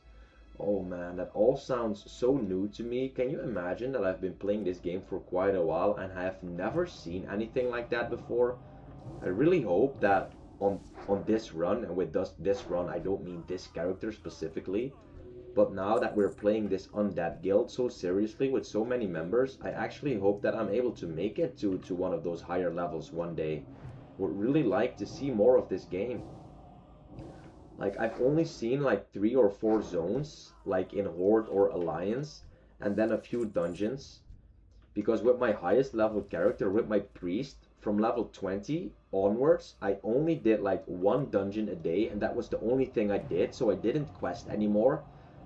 Oh man, that all sounds so new to me. Can you imagine that I've been playing this game for quite a while and I have never seen anything like that before? I really hope that on this run, and with this run I don't mean this character specifically, but now that we're playing this Undead Guild so seriously with so many members, I actually hope that I'm able to make it to one of those higher levels one day. Would really like to see more of this game. Like, I've only seen like 3 or 4 zones, like in Horde or Alliance, and then a few dungeons. Because with my highest level character, with my priest, from level 20 onwards, I only did like 1 dungeon a day, and that was the only thing I did, so I didn't quest anymore.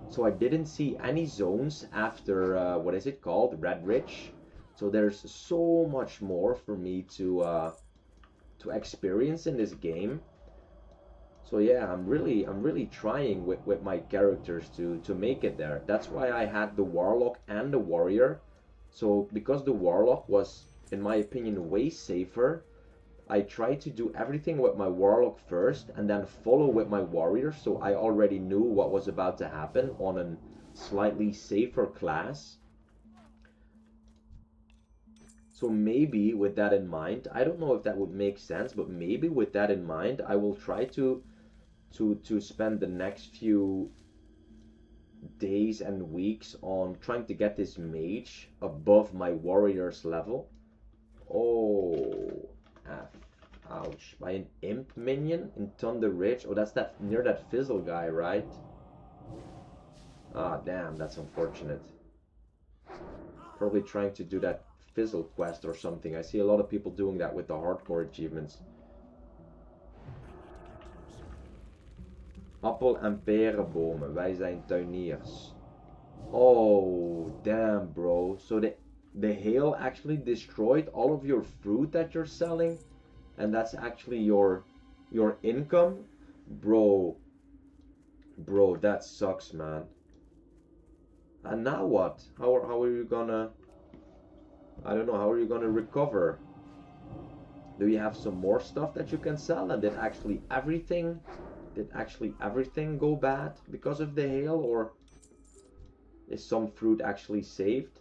So I didn't see any zones after, what is it called? Red Ridge. So there's so much more for me to experience in this game. So yeah, I'm really trying with my characters to make it there. That's why I had the Warlock and the Warrior. So because the Warlock was, in my opinion, way safer, I tried to do everything with my Warlock first and then follow with my Warrior, so I already knew what was about to happen on a slightly safer class. So maybe with that in mind, I don't know if that would make sense, but maybe with that in mind, I will try to spend the next few days and weeks on trying to get this mage above my warrior's level. Oh, ouch. By an imp minion in Thunder Ridge. Oh, that's that near that Fizzle guy, right? Ah, damn, that's unfortunate. Probably trying to do that Fizzle quest or something. I see a lot of people doing that with the hardcore achievements. Appel- en perenbomen. Wij zijn tuiniers. Oh, damn, bro. So the hail actually destroyed all of your fruit that you're selling? And that's actually your income? Bro, that sucks, man. And now what? How are you gonna... I don't know, how are you gonna recover? Do you have some more stuff that you can sell? And did actually everything go bad because of the hail, or is some fruit actually saved?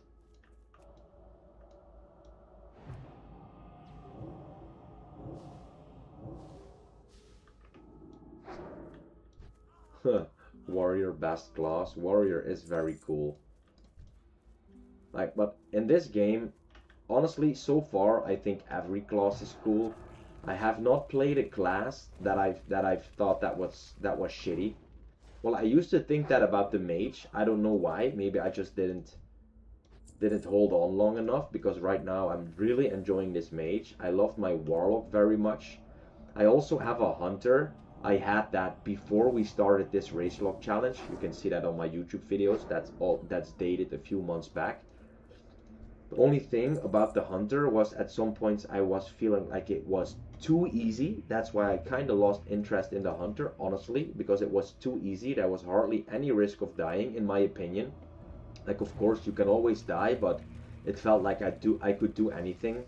Warrior best class. Warrior is very cool. Like, but in this game, honestly, so far I think every class is cool. I have not played a class that I've thought that was shitty. Well, I used to think that about the mage. I don't know why. Maybe I just didn't hold on long enough, because right now I'm really enjoying this mage. I love my warlock very much. I also have a hunter. I had that before we started this race lock challenge. You can see that on my YouTube videos. That's dated a few months back. The only thing about the hunter was at some points I was feeling like it was too easy. That's why I kind of lost interest in the hunter, honestly, because it was too easy. There was hardly any risk of dying, in my opinion. Like, of course, you can always die, but it felt like I could do anything.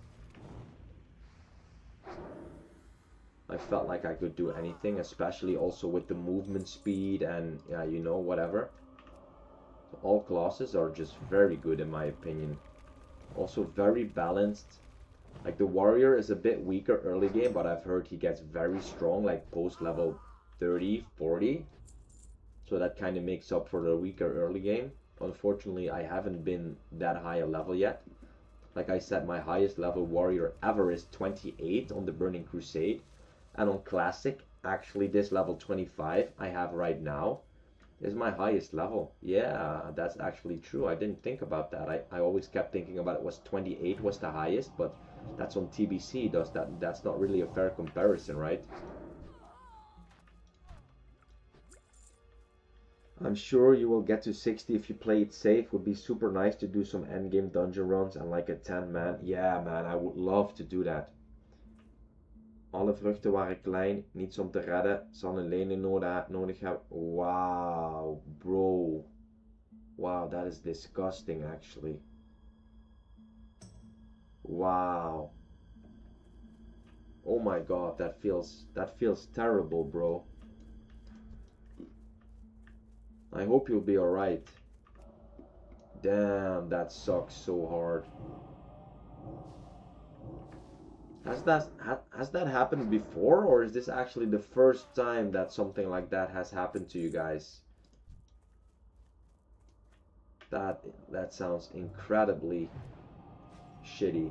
I felt like I could do anything, especially also with the movement speed and, yeah, you know, whatever. So all classes are just very good in my opinion. Also very balanced. Like, the warrior is a bit weaker early game, but I've heard he gets very strong, like post level 30, 40. So that kind of makes up for the weaker early game. Unfortunately, I haven't been that high a level yet. Like I said, my highest level warrior ever is 28 on the Burning Crusade. And on Classic, actually this level 25 I have right now is my highest level. Yeah, that's actually true. I didn't think about that. I always kept thinking about it was 28 was the highest, but that's on TBC. That's not really a fair comparison, right? I'm sure you will get to 60 if you play it safe. Would be super nice to do some endgame dungeon runs and like a 10-man. Yeah, man, I would love to do that. Alle vruchten waren klein, niets om te redden. Zal een lening nodig hebben. Wow, bro. Wow, that is disgusting, actually. Wow. Oh my god, that feels terrible, bro. I hope you'll be alright. Damn, that sucks so hard. Has that happened before, or is this actually the first time that something like that has happened to you guys? That sounds incredibly shitty.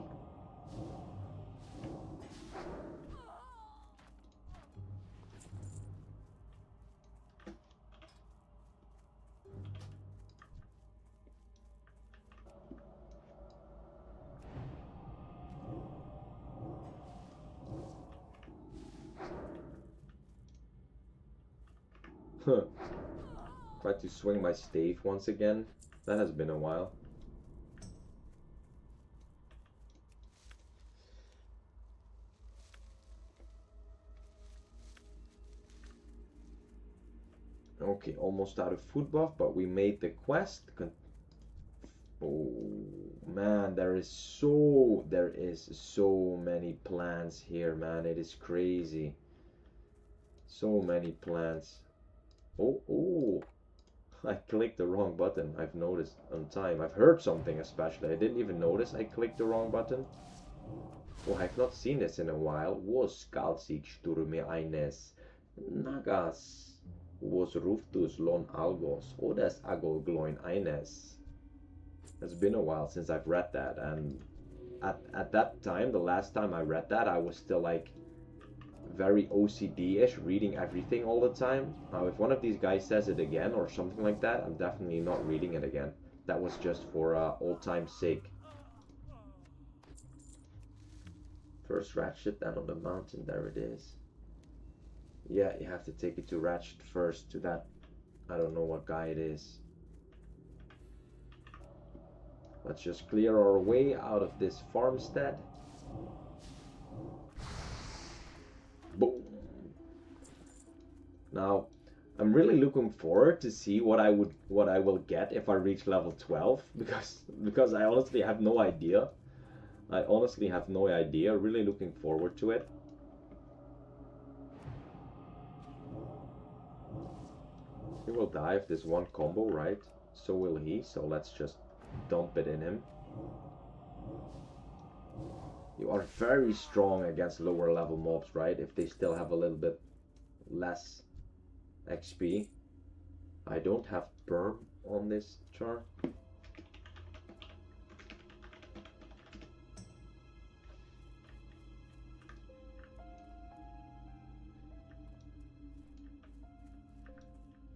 Huh. Try to swing my stave once again. That has been a while. Okay, almost out of food buff, but we made the quest. Oh man, there is so many plants here, man. It is crazy. So many plants. Oh, I clicked the wrong button. I've noticed on time. I've heard something especially. I didn't even notice I clicked the wrong button. Oh, I've not seen this in a while. Was kalsik sturme eines nagas. Was ruftus lon algos. Odes agol gloin eines. It's been a while since I've read that, and at that time, the last time I read that, I was still like very OCD-ish, reading everything all the time. Now, if one of these guys says it again or something like that, I'm definitely not reading it again. That was just for old time's sake. First Ratchet, then on the mountain, there it is. Yeah, you have to take it to Ratchet first, to that, I don't know what guy it is. Let's just clear our way out of this farmstead. Boom. Now, I'm really looking forward to see what I will get if I reach level 12, because I honestly have no idea. I honestly have no idea. Really looking forward to it. He will die if this one combo, right? So will he, so let's just dump it in him. You are very strong against lower level mobs, right? If they still have a little bit less XP. I don't have perm on this chart.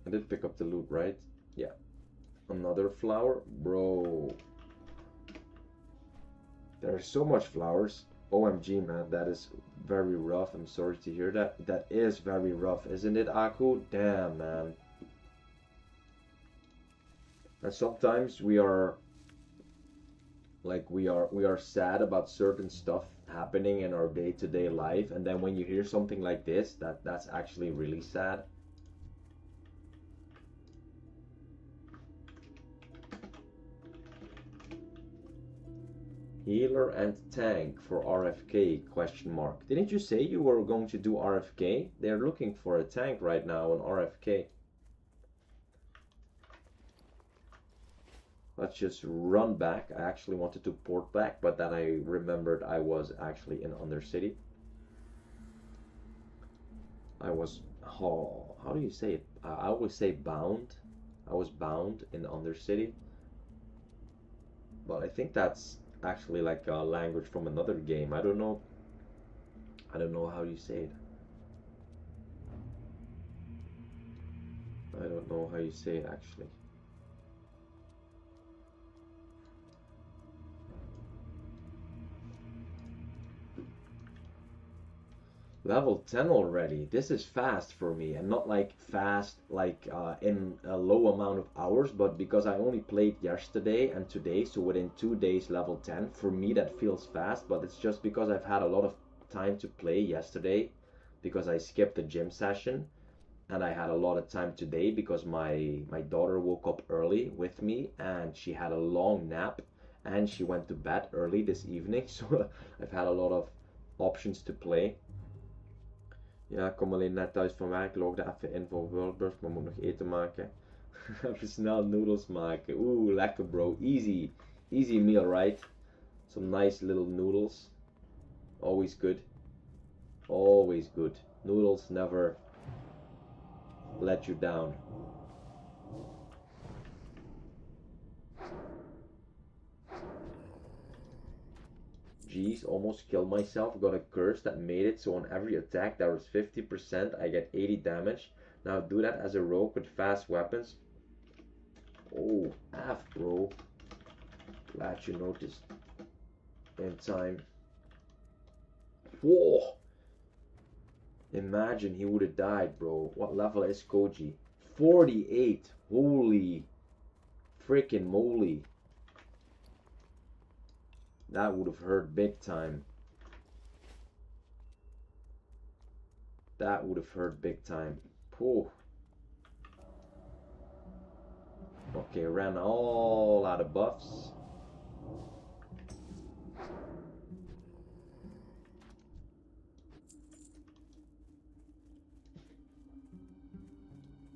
I did pick up the loot, right? Yeah. Another flower? Bro. There's so much flowers. OMG, man, that is very rough. I'm sorry to hear that. That is very rough, isn't it, Aku? Damn, man. And sometimes we are like we are sad about certain stuff happening in our day-to-day life, and then when you hear something like this, that's actually really sad. Healer and tank for RFK, question mark. Didn't you say you were going to do RFK? They're looking for a tank right now on RFK. Let's just run back. I actually wanted to port back, but then I remembered I was actually in Undercity. I was, oh, how do you say it? I always say bound. I was bound in Undercity. But I think that's actually like a language from another game. I don't know. I don't know how you say it. I don't know how you say it actually. Level 10 already. This is fast for me, and not like fast like in a low amount of hours, but because I only played yesterday and today, so within 2 days level 10. For me that feels fast, but it's just because I've had a lot of time to play yesterday because I skipped the gym session, and I had a lot of time today because my daughter woke up early with me and she had a long nap and she went to bed early this evening, so I've had a lot of options to play. Ja, ik kom alleen net thuis van werk, logde even in voor Worldburst, maar moet nog eten maken. Even snel noodles maken. Oeh, lekker bro. Easy. Easy meal, right? Some nice little noodles. Always good. Always good. Noodles never let you down. Jeez, almost killed myself. Got a curse that made it so on every attack that was 50%, I get 80 damage. Now do that as a rogue with fast weapons. Oh, F, bro. Glad you noticed. In time. Whoa! Imagine he would have died, bro. What level is Koji? 48. Holy freaking moly. That would have hurt big time. That would have hurt big time. Whew. Okay, ran all out of buffs.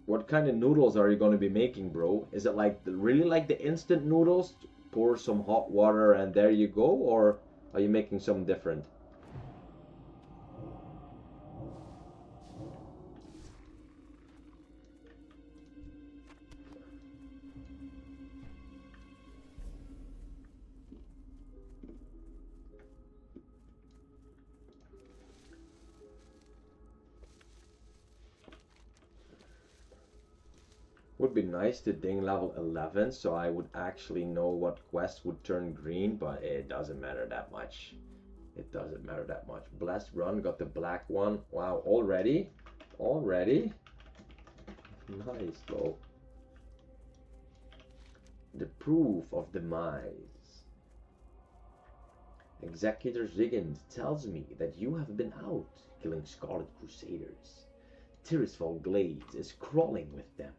What kind of noodles are you going to be making, bro? Is it like really like the instant noodles? Pour some hot water and there you go? Or are you making something different? Would be nice to ding level 11 so I would actually know what quest would turn green, but it doesn't matter that much. It doesn't matter that much. Blessed run, got the black one. Wow, already? Already? Nice, though. The proof of demise. Executor Zigand tells me that you have been out killing Scarlet Crusaders. Tirisfal Glades is crawling with them.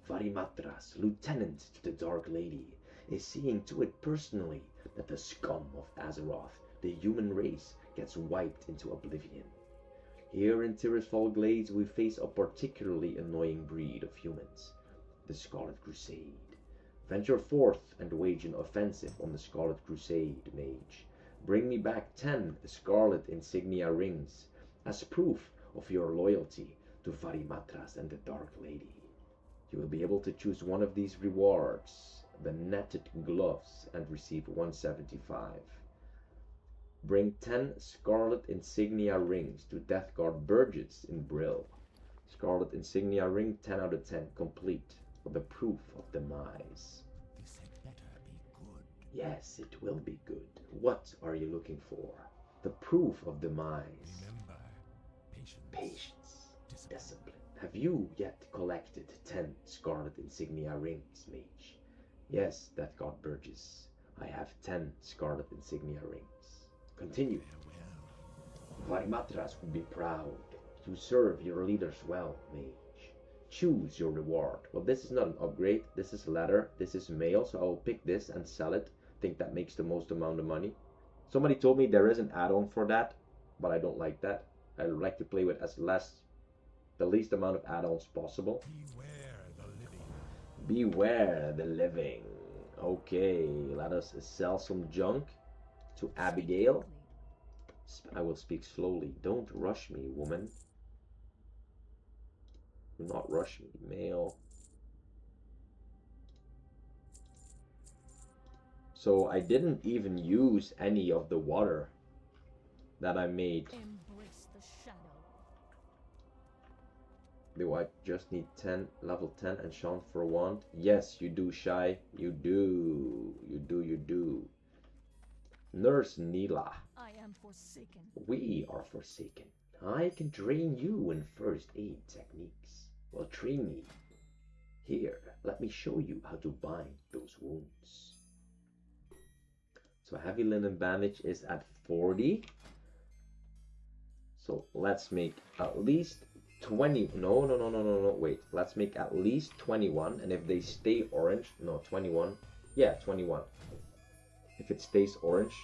Varimatras, lieutenant to the Dark Lady, is seeing to it personally that the scum of Azeroth, the human race, gets wiped into oblivion. Here in Tirisfal Glades we face a particularly annoying breed of humans, the Scarlet Crusade. Venture forth and wage an offensive on the Scarlet Crusade, Mage. Bring me back 10 Scarlet Insignia rings, as proof of your loyalty to Varimatras and the Dark Lady. You will be able to choose one of these rewards, the netted gloves, and receive 175. Bring 10 Scarlet Insignia rings to Death Guard Burgess in Brill. Scarlet Insignia ring, 10 out of 10, complete, for the proof of demise. This had better be good. Yes, it will be good. What are you looking for? The proof of demise. Remember, patience. Patience. Discipline. Have you yet collected 10 Scarlet Insignia rings, Mage? Yes, Death God Burgess. I have 10 Scarlet Insignia rings. Continue. Farewell. Varimatras would be proud. You serve your leaders well, Mage. Choose your reward. Well, this is not an upgrade. This is leather. This is mail, so I will pick this and sell it. I think that makes the most amount of money. Somebody told me there is an add-on for that, but I don't like that. I like to play with the least amount of add-ons possible. Beware the living. Beware the living. Okay, let us sell some junk to Abigail. I will speak slowly. Don't rush me, woman. Do not rush me, male. So I didn't even use any of the water that I made. Embrace the shadow. Do I just need 10, level 10 enchant for a wand? Yes, you do, Shy. You do. You do. Nurse Neela. I am forsaken. We are forsaken. I can train you in first aid techniques. Well, train me. Here, let me show you how to bind those wounds. So heavy linen bandage is at 40. So let's make at least 20. No, wait. Let's make at least 21. And if they stay orange, no, 21. Yeah, 21. If it stays orange.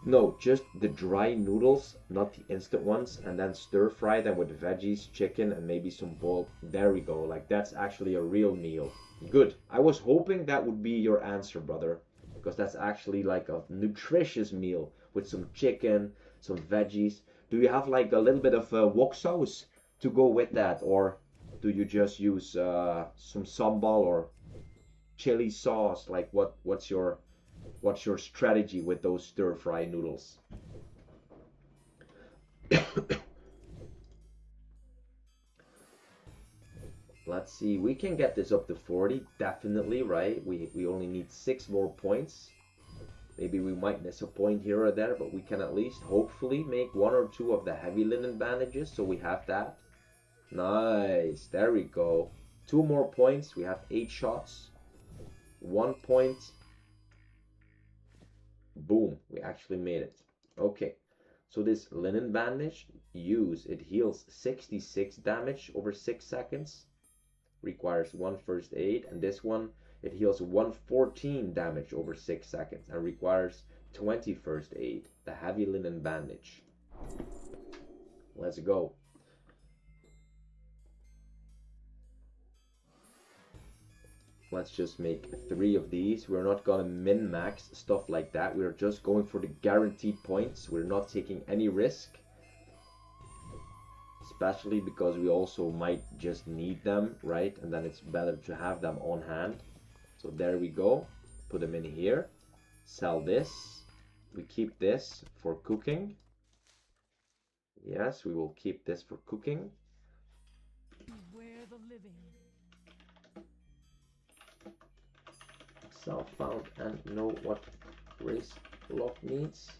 No, just the dry noodles, not the instant ones. And then stir fry them with veggies, chicken, and maybe some boiled. There we go. Like, that's actually a real meal. Good. I was hoping that would be your answer, brother. Because that's actually like a nutritious meal with some chicken, some veggies. Do you have like a little bit of wok sauce to go with that? Or do you just use some sambal or chili sauce? Like what's your strategy with those stir fry noodles? Let's see, we can get this up to 40, definitely, right? We only need 6 more points. Maybe we might miss a point here or there, but we can at least hopefully make 1 or 2 of the heavy linen bandages, so we have that. Nice, there we go. 2 more points, we have 8 shots. 1 point. Boom, we actually made it. Okay, so this linen bandage, it heals 66 damage over 6 seconds. Requires 1 first aid, and this one, it heals 114 damage over 6 seconds and requires 20 first aid. The heavy linen bandage. Let's go. Let's just make 3 of these. We're not gonna min-max stuff like that. We're just going for the guaranteed points. We're not taking any risk. Especially because we also might just need them, right? And then it's better to have them on hand. So there we go. Put them in here. Sell this. We keep this for cooking. Yes, we will keep this for cooking. Beware the living. Self-found and know what race lock needs.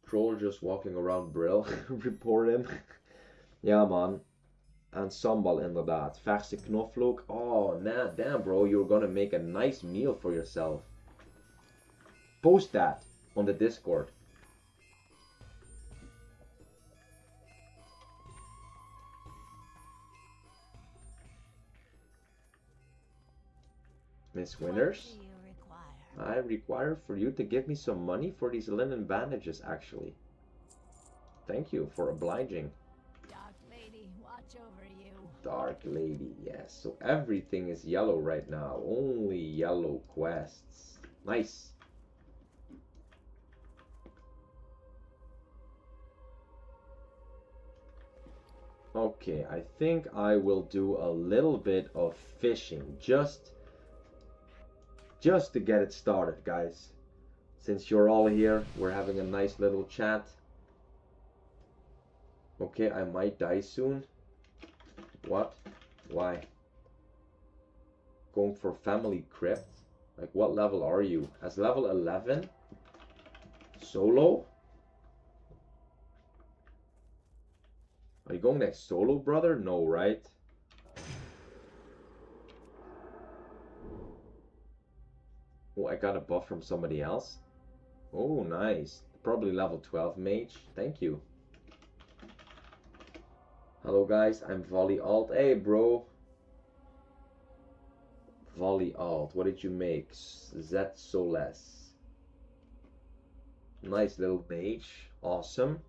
Troll just walking around Brill. Report him. Ja man. En sambal inderdaad. Verse knoflook. Oh nah, damn bro, you're gonna make a nice meal for yourself. Post that on the Discord. Miss Winners. What do you require? I require for you to give me some money for these linen bandages, actually. Thank you for obliging. Dark lady, watch over you. Dark lady, yes. So everything is yellow right now. Only yellow quests. Nice. Okay, I think I will do a little bit of fishing just to get it started, guys. Since you're all here, we're having a nice little chat. Okay, I might die soon. What? Why? Going for family crypt? Like, what level are you? As level 11? Solo? Are you going next solo, brother? No, right? Oh, I got a buff from somebody else. Oh, nice. Probably level 12 mage. Thank you. Hello, guys. I'm Volley Alt. Hey, bro. Volley Alt. What did you make? Z Soles. Nice little mage. Awesome.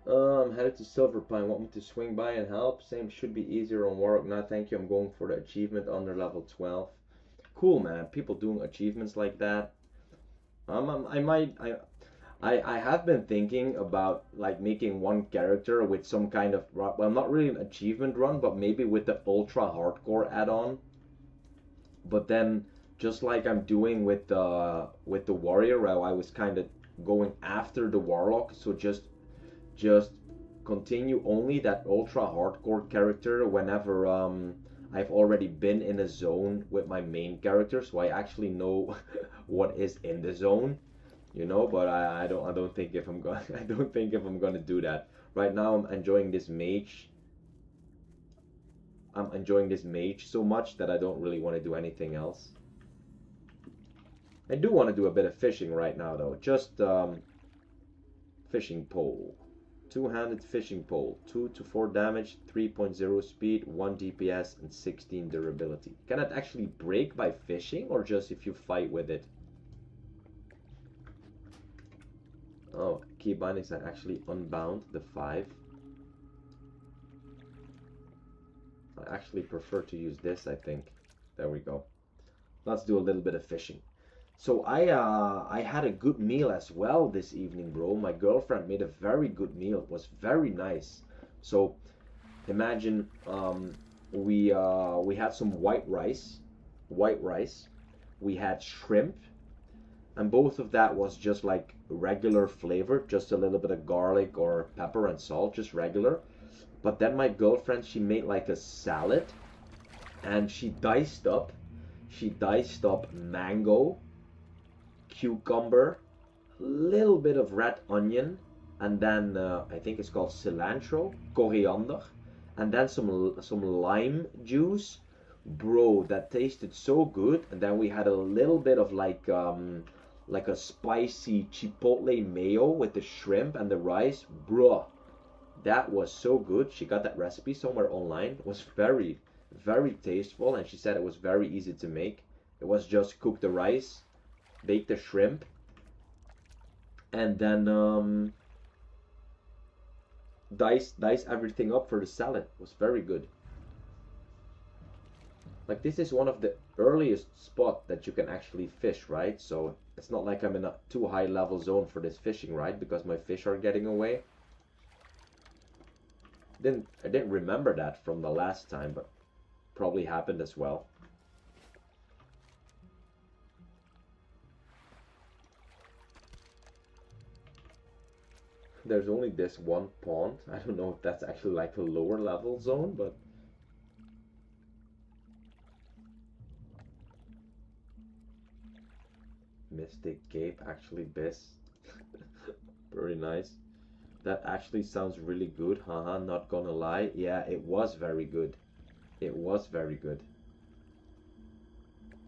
I'm headed to Silver Pine. Want me to swing by and help? Same, should be easier on Warwick. No, thank you. I'm going for the achievement under level 12. Cool, man. People doing achievements like that. I have been thinking about like making one character with some kind of, well, not really an achievement run, but maybe with the ultra hardcore add-on. But then, just like I'm doing with the warrior, where I was kind of going after the warlock, so just continue only that ultra hardcore character whenever I've already been in a zone with my main character, so I actually know what is in the zone, you know. But I don't think if I'm going I don't think if I'm gonna do that right now. I'm enjoying this mage. I'm enjoying this mage so much that I don't really want to do anything else. I do want to do a bit of fishing right now, though. Just fishing pole. Two-handed fishing pole, 2 to 4 damage, 3.0 speed, 1 DPS, and 16 durability. Can it actually break by fishing, or just if you fight with it? Oh, key bindings are actually unbound, the 5. I actually prefer to use this, I think. There we go. Let's do a little bit of fishing. So I had a good meal as well this evening, bro. My girlfriend made a very good meal. It was very nice. So imagine we had some white rice. We had shrimp, and both of that was just like regular flavor, just a little bit of garlic or pepper and salt, just regular. But then my girlfriend, she made like a salad, and she diced up mango, cucumber, a little bit of red onion, and then I think it's called cilantro, coriander, and then some lime juice. Bro, that tasted so good. And then we had a little bit of like a spicy chipotle mayo with the shrimp and the rice. Bro, that was so good. She got that recipe somewhere online. It was very, very tasteful, and she said it was very easy to make. It was just cook the rice, bake the shrimp, and then dice everything up for the salad. It was very good. Like, this is one of the earliest spot that you can actually fish, right? So it's not like I'm in a too high level zone for this fishing, right? Because my fish are getting away. I didn't remember that from the last time, but probably happened as well. There's only this one pond. I don't know if that's actually like a lower level zone, but Mystic Cape, actually best. Very nice. That actually sounds really good, haha, not gonna lie. Yeah, it was very good. It was very good.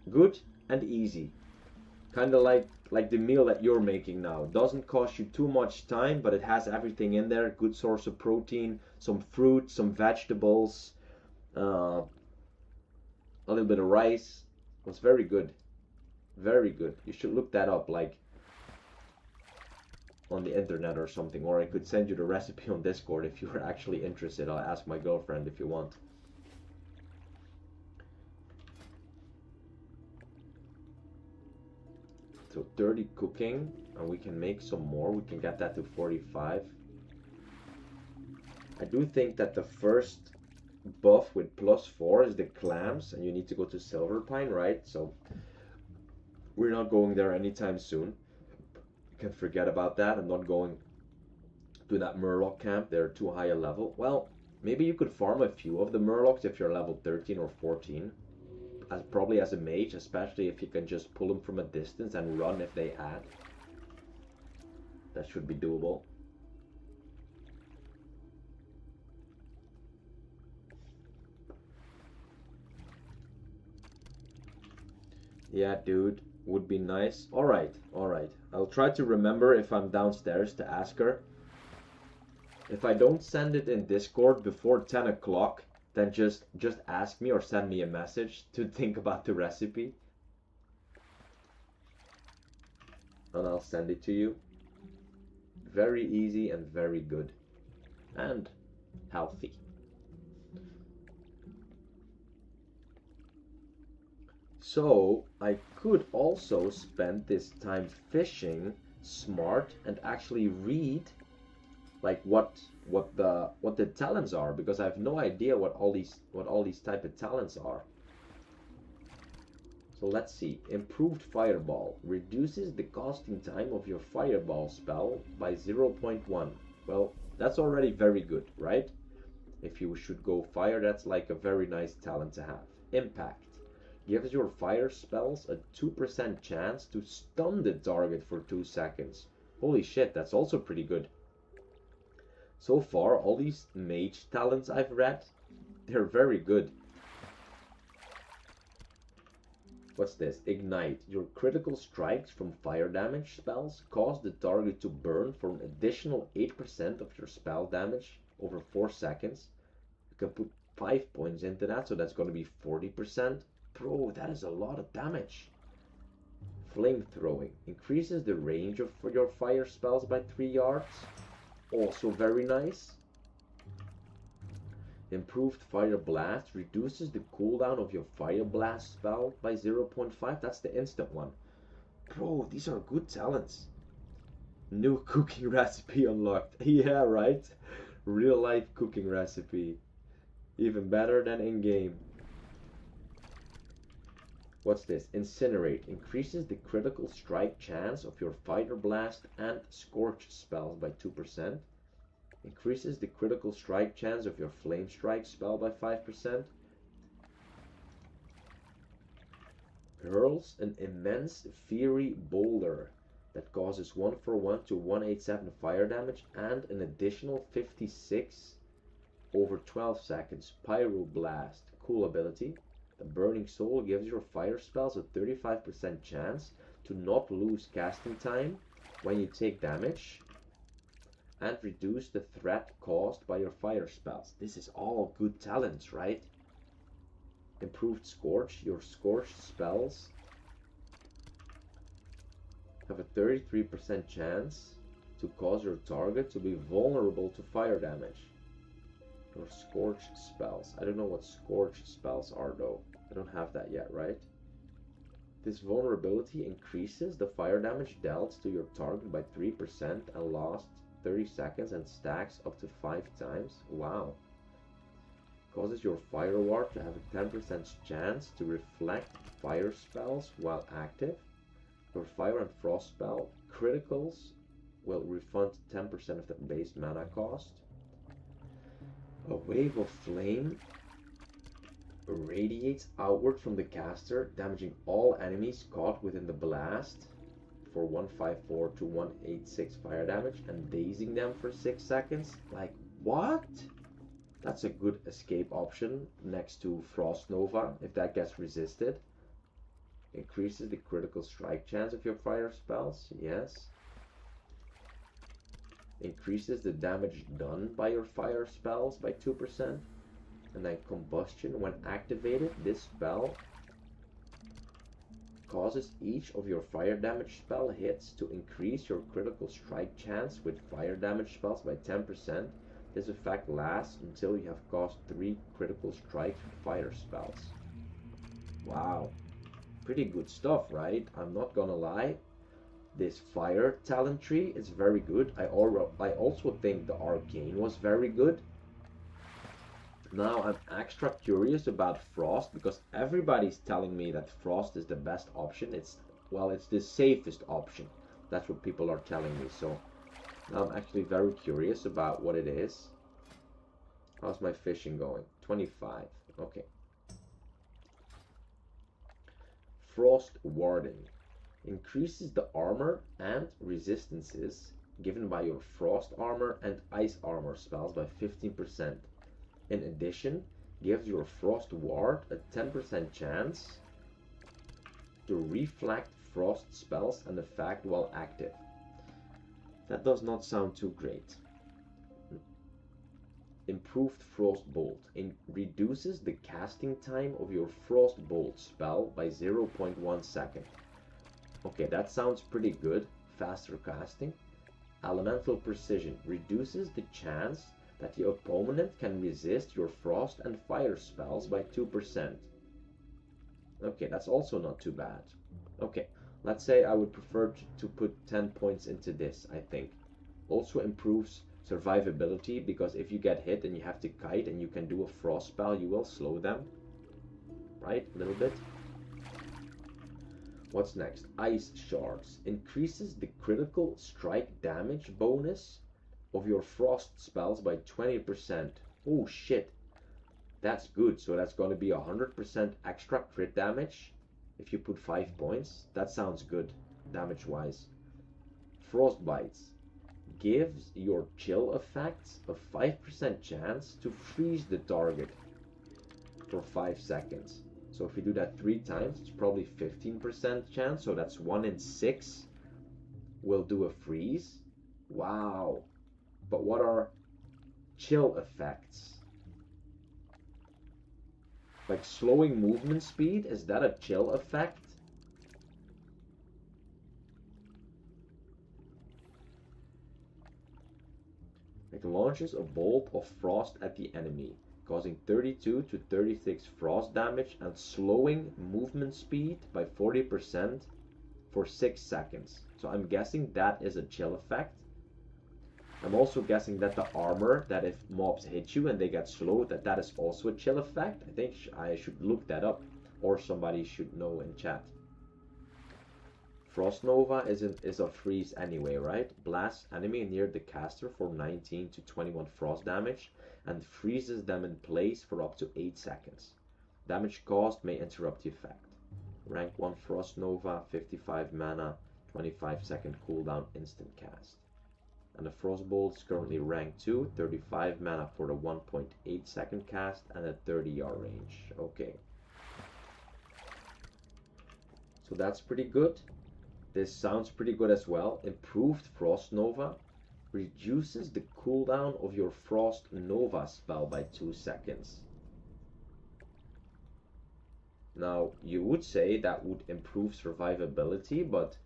Good and easy. Kind of like the meal that you're making now. Doesn't cost you too much time, but it has everything in there. Good source of protein, some fruit, some vegetables, A little bit of rice. Was very good. Very good. You should look that up, like on the internet or something, or I could send you the recipe on Discord if you're actually interested. I'll ask my girlfriend if you want. So 30 cooking, and we can make some more. We can get that to 45. I do think that the first buff with +4 is the clams, and you need to go to Silver Pine, right? So we're not going there anytime soon. You can forget about that. I'm not going to that Murloc camp. They're too high a level. Well, maybe you could farm a few of the Murlocs if you're level 13 or 14. Probably as a mage, especially if you can just pull them from a distance and run if they add. That should be doable. Yeah, dude, would be nice. Alright, alright. I'll try to remember if I'm downstairs to ask her. If I don't send it in Discord before 10 o'clock, then just ask me or send me a message to think about the recipe. And I'll send it to you. Very easy and very good. And healthy. So I could also spend this time fishing smart and actually read like what the talents are, because I have no idea what all these type of talents are. So let's see. Improved Fireball reduces the casting time of your Fireball spell by 0.1. Well, that's already very good, right? If you should go fire, that's like a very nice talent to have. Impact gives your fire spells a 2% chance to stun the target for 2 seconds. Holy shit, that's also pretty good. So far, all these mage talents I've read, they're very good. What's this? Ignite. Your critical strikes from fire damage spells cause the target to burn for an additional 8% of your spell damage over 4 seconds. You can put 5 points into that, so that's going to be 40%. Bro, that is a lot of damage. Flamethrowing increases the range for your fire spells by 3 yards. Also very nice. Improved Fire Blast reduces the cooldown of your Fire Blast spell by 0.5. That's the instant one. Bro, these are good talents. New cooking recipe unlocked. Yeah, right? Real life cooking recipe. Even better than in-game. What's this? Incinerate increases the critical strike chance of your Fire Blast and Scorch spells by 2%. Increases the critical strike chance of your Flame Strike spell by 5%. Hurls an immense Fiery Boulder that causes 1/1 to 187 fire damage and an additional 56 over 12 seconds. Pyroblast, cool ability. The Burning Soul gives your fire spells a 35% chance to not lose casting time when you take damage, and reduce the threat caused by your fire spells. This is all good talents, right? Improved Scorch. Your Scorch spells have a 33% chance to cause your target to be vulnerable to fire damage. Or Scorch spells. I don't know what Scorch spells are though. I don't have that yet, right? This vulnerability increases the fire damage dealt to your target by 3% and lasts 30 seconds and stacks up to 5 times. Wow. Causes your fire ward to have a 10% chance to reflect fire spells while active. Your fire and frost spell criticals will refund 10% of the base mana cost. A wave of flame radiates outward from the caster, damaging all enemies caught within the blast for 154 to 186 fire damage and dazing them for 6 seconds. Like, what? That's a good escape option next to Frost Nova if that gets resisted. Increases the critical strike chance of your fire spells. Yes. Increases the damage done by your fire spells by 2%. And then combustion. When activated, this spell causes each of your fire damage spell hits to increase your critical strike chance with fire damage spells by 10%. This effect lasts until you have caused 3 critical strikes with fire spells. Wow. Pretty good stuff, right? I'm not gonna lie. This fire talent tree is very good. I also think the arcane was very good. Now I'm extra curious about frost because everybody's telling me that frost is the best option. It's the safest option. That's what people are telling me. So now I'm actually very curious about what it is. How's my fishing going? 25. Okay. Frost Warding increases the armor and resistances given by your frost armor and ice armor spells by 15%. In addition, gives your frost ward a 10% chance to reflect frost spells and effect while active. That does not sound too great. Improved Frost Bolt reduces the casting time of your Frost Bolt spell by 0.1 second. Okay, that sounds pretty good. Faster casting. Elemental Precision reduces the chance that the opponent can resist your frost and fire spells by 2%. Okay, that's also not too bad. Okay, let's say I would prefer to put 10 points into this, I think. Also improves survivability, because if you get hit and you have to kite and you can do a frost spell, you will slow them. Right? A little bit. What's next? Ice Shards. Increases the critical strike damage bonus of your frost spells by 20%. Oh shit. That's good. So that's going to be 100% extra crit damage if you put 5 points. That sounds good damage wise. Frostbites. Gives your chill effects a 5% chance to freeze the target for 5 seconds. So if you do that 3 times, it's probably 15% chance. So that's 1 in 6 will do a freeze. Wow. But what are chill effects? Like slowing movement speed, is that a chill effect? It launches a bolt of frost at the enemy, causing 32 to 36 frost damage and slowing movement speed by 40% for 6 seconds. So I'm guessing that is a chill effect. I'm also guessing that the armor, that if mobs hit you and they get slowed, that is also a chill effect. I think I should look that up, or somebody should know in chat. Frost Nova is a freeze anyway, right? Blasts enemy near the caster for 19 to 21 frost damage and freezes them in place for up to 8 seconds. Damage caused may interrupt the effect. Rank 1 Frost Nova, 55 mana, 25-second cooldown, instant cast. And the Frostbolt is currently rank 2, 35 mana for the 1.8 second cast and a 30-yard range. Okay. So that's pretty good. This sounds pretty good as well. Improved Frost Nova reduces the cooldown of your Frost Nova spell by 2 seconds. Now, you would say that would improve survivability, but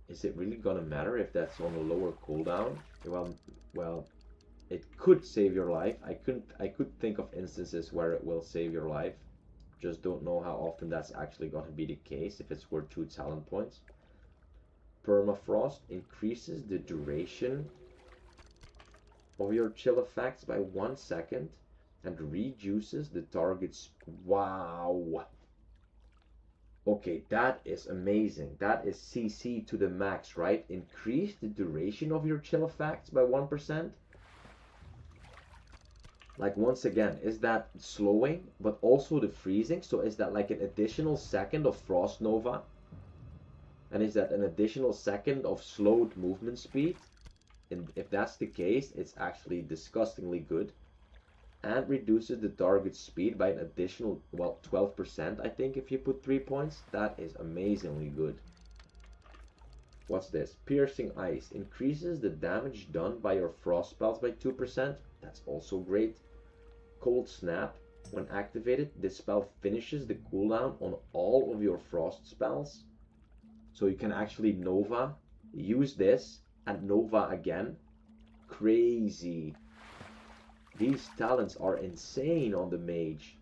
is it really gonna matter if that's on a lower cooldown? Well, it could save your life. I could think of instances where it will save your life. Just don't know how often that's actually gonna be the case if it's worth 2 talent points. Permafrost increases the duration of your chill effects by 1 second and reduces the target's... Wow! Okay, that is amazing. That is CC to the max, right? Increase the duration of your chill effects by 1%. Like, once again, is that slowing, but also the freezing? So is that like an additional second of Frost Nova? And is that an additional second of slowed movement speed? And if that's the case, it's actually disgustingly good. And reduces the target's speed by an additional, well, 12%, I think, if you put 3 points. That is amazingly good. What's this? Piercing Ice increases the damage done by your frost spells by 2%. That's also great. Cold Snap. When activated, this spell finishes the cooldown on all of your frost spells. So you can actually Nova, use this, and Nova again. Crazy. These talents are insane on the Mage.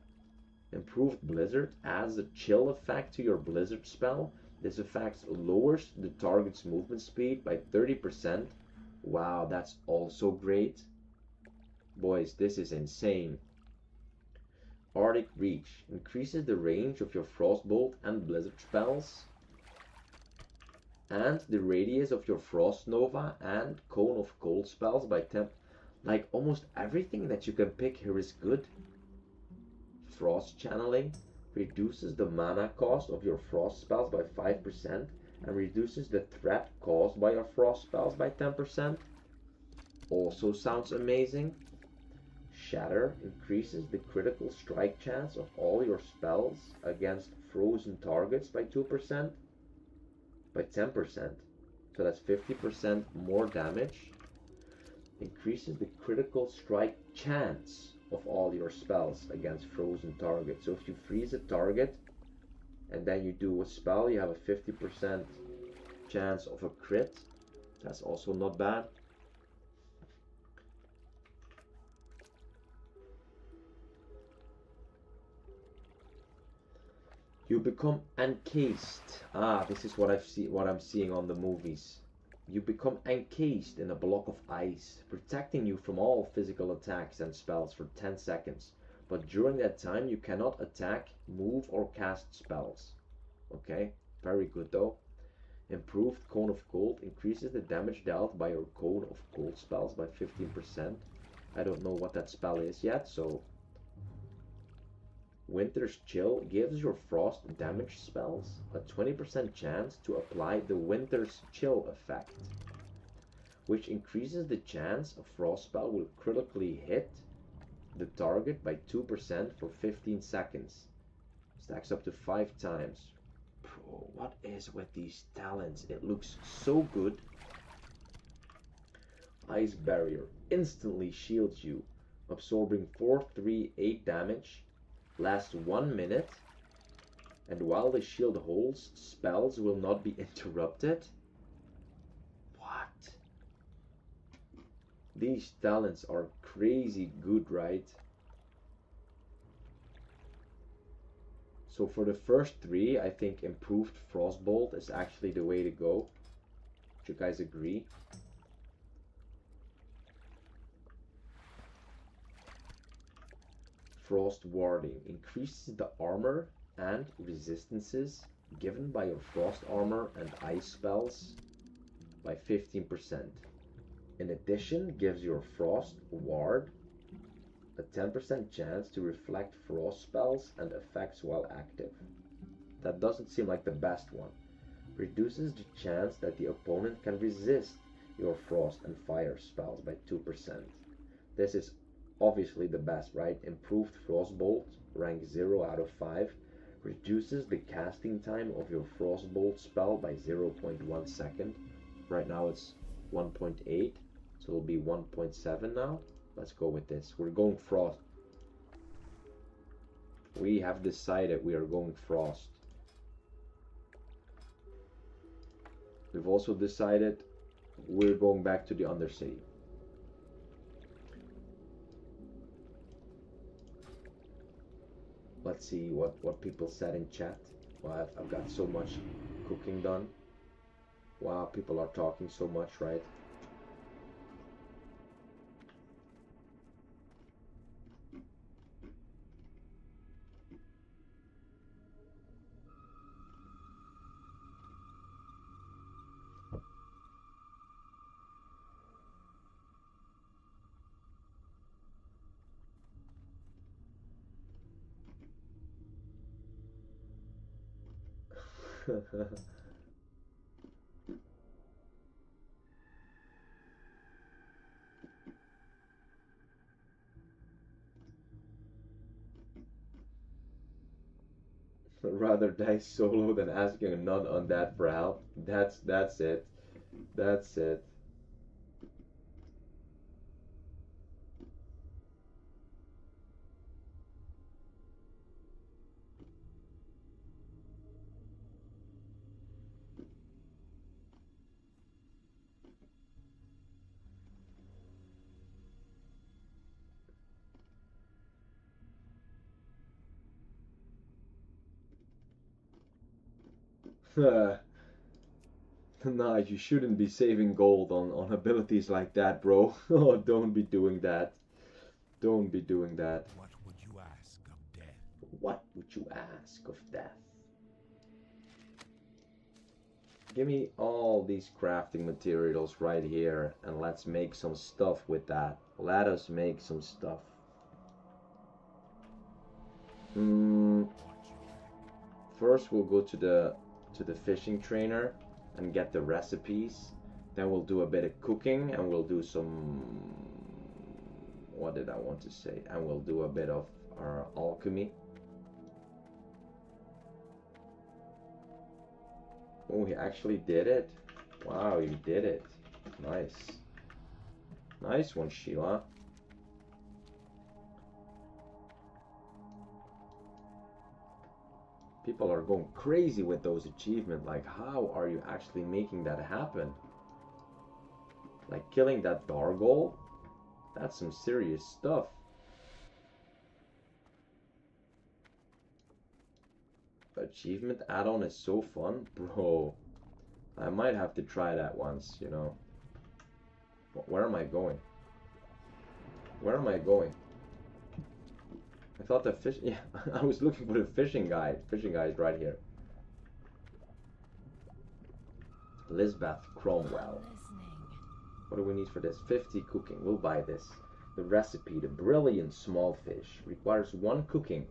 Improved Blizzard adds a chill effect to your Blizzard spell. This effect lowers the target's movement speed by 30%. Wow, that's also great. Boys, this is insane. Arctic Reach increases the range of your Frostbolt and Blizzard spells, and the radius of your Frost Nova and Cone of Cold spells by 10. Like, almost everything that you can pick here is good. Frost Channeling reduces the mana cost of your Frost spells by 5% and reduces the threat caused by your Frost spells by 10%. Also sounds amazing. Shatter increases the critical strike chance of all your spells against frozen targets by 2%, by 10%. So that's 50% more damage. Increases the critical strike chance of all your spells against frozen targets. So if you freeze a target and then you do a spell, you have a 50% chance of a crit. That's also not bad. You become encased. This is what I'm seeing on the movies. You become encased in a block of ice, protecting you from all physical attacks and spells for 10 seconds. But during that time, you cannot attack, move, or cast spells. Okay, very good though. Improved Cone of Cold increases the damage dealt by your Cone of Cold spells by 15%. I don't know what that spell is yet, so... Winter's Chill gives your frost damage spells a 20% chance to apply the Winter's Chill effect, which increases the chance a frost spell will critically hit the target by 2% for 15 seconds. Stacks up to 5 times. Bro, what is with these talents? It looks so good. Ice Barrier instantly shields you, absorbing 4-3-8 damage. Lasts 1 minute, and while the shield holds, spells will not be interrupted. What? These talents are crazy good, right? So for the first 3, I think improved Frostbolt is actually the way to go. Do you guys agree? Frost Warding increases the armor and resistances given by your frost armor and ice spells by 15%. In addition, gives your frost ward a 10% chance to reflect frost spells and effects while active. That doesn't seem like the best one. Reduces the chance that the opponent can resist your frost and fire spells by 2%. This is obviously the best, right? Improved Frostbolt, rank 0 out of 5, reduces the casting time of your Frostbolt spell by 0.1 second. Right now it's 1.8, so it'll be 1.7 now. Let's go with this. We're going Frost. We have decided we are going Frost. We've also decided we're going back to the Undercity. Let's see what people said in chat. Wow, I've got so much cooking done. Wow, people are talking so much, right? Rather die solo than asking a nun on that for help. That's it. That's it. Nah, you shouldn't be saving gold on abilities like that, bro. Oh, don't be doing that. Don't be doing that. What would you ask of death? What would you ask of death? Give me all these crafting materials right here, and let's make some stuff with that. Let us make some stuff. First we'll go to the fishing trainer and get the recipes. Then we'll do a bit of cooking, and we'll do some, what did I want to say? And we'll do a bit of our alchemy. Oh, he actually did it. Wow, you did it. Nice. Nice one, Sheila. People are going crazy with those achievements. Like, how are you actually making that happen? Like, killing that gargoyle? That's some serious stuff. Achievement add-on is so fun. Bro, I might have to try that once, you know. But where am I going? Where am I going? I thought the fish... Yeah, I was looking for the fishing guide. Fishing guide is right here. Lisbeth Cromwell. What do we need for this? 50 cooking. We'll buy this. The recipe, the brilliant small fish. Requires 1 cooking.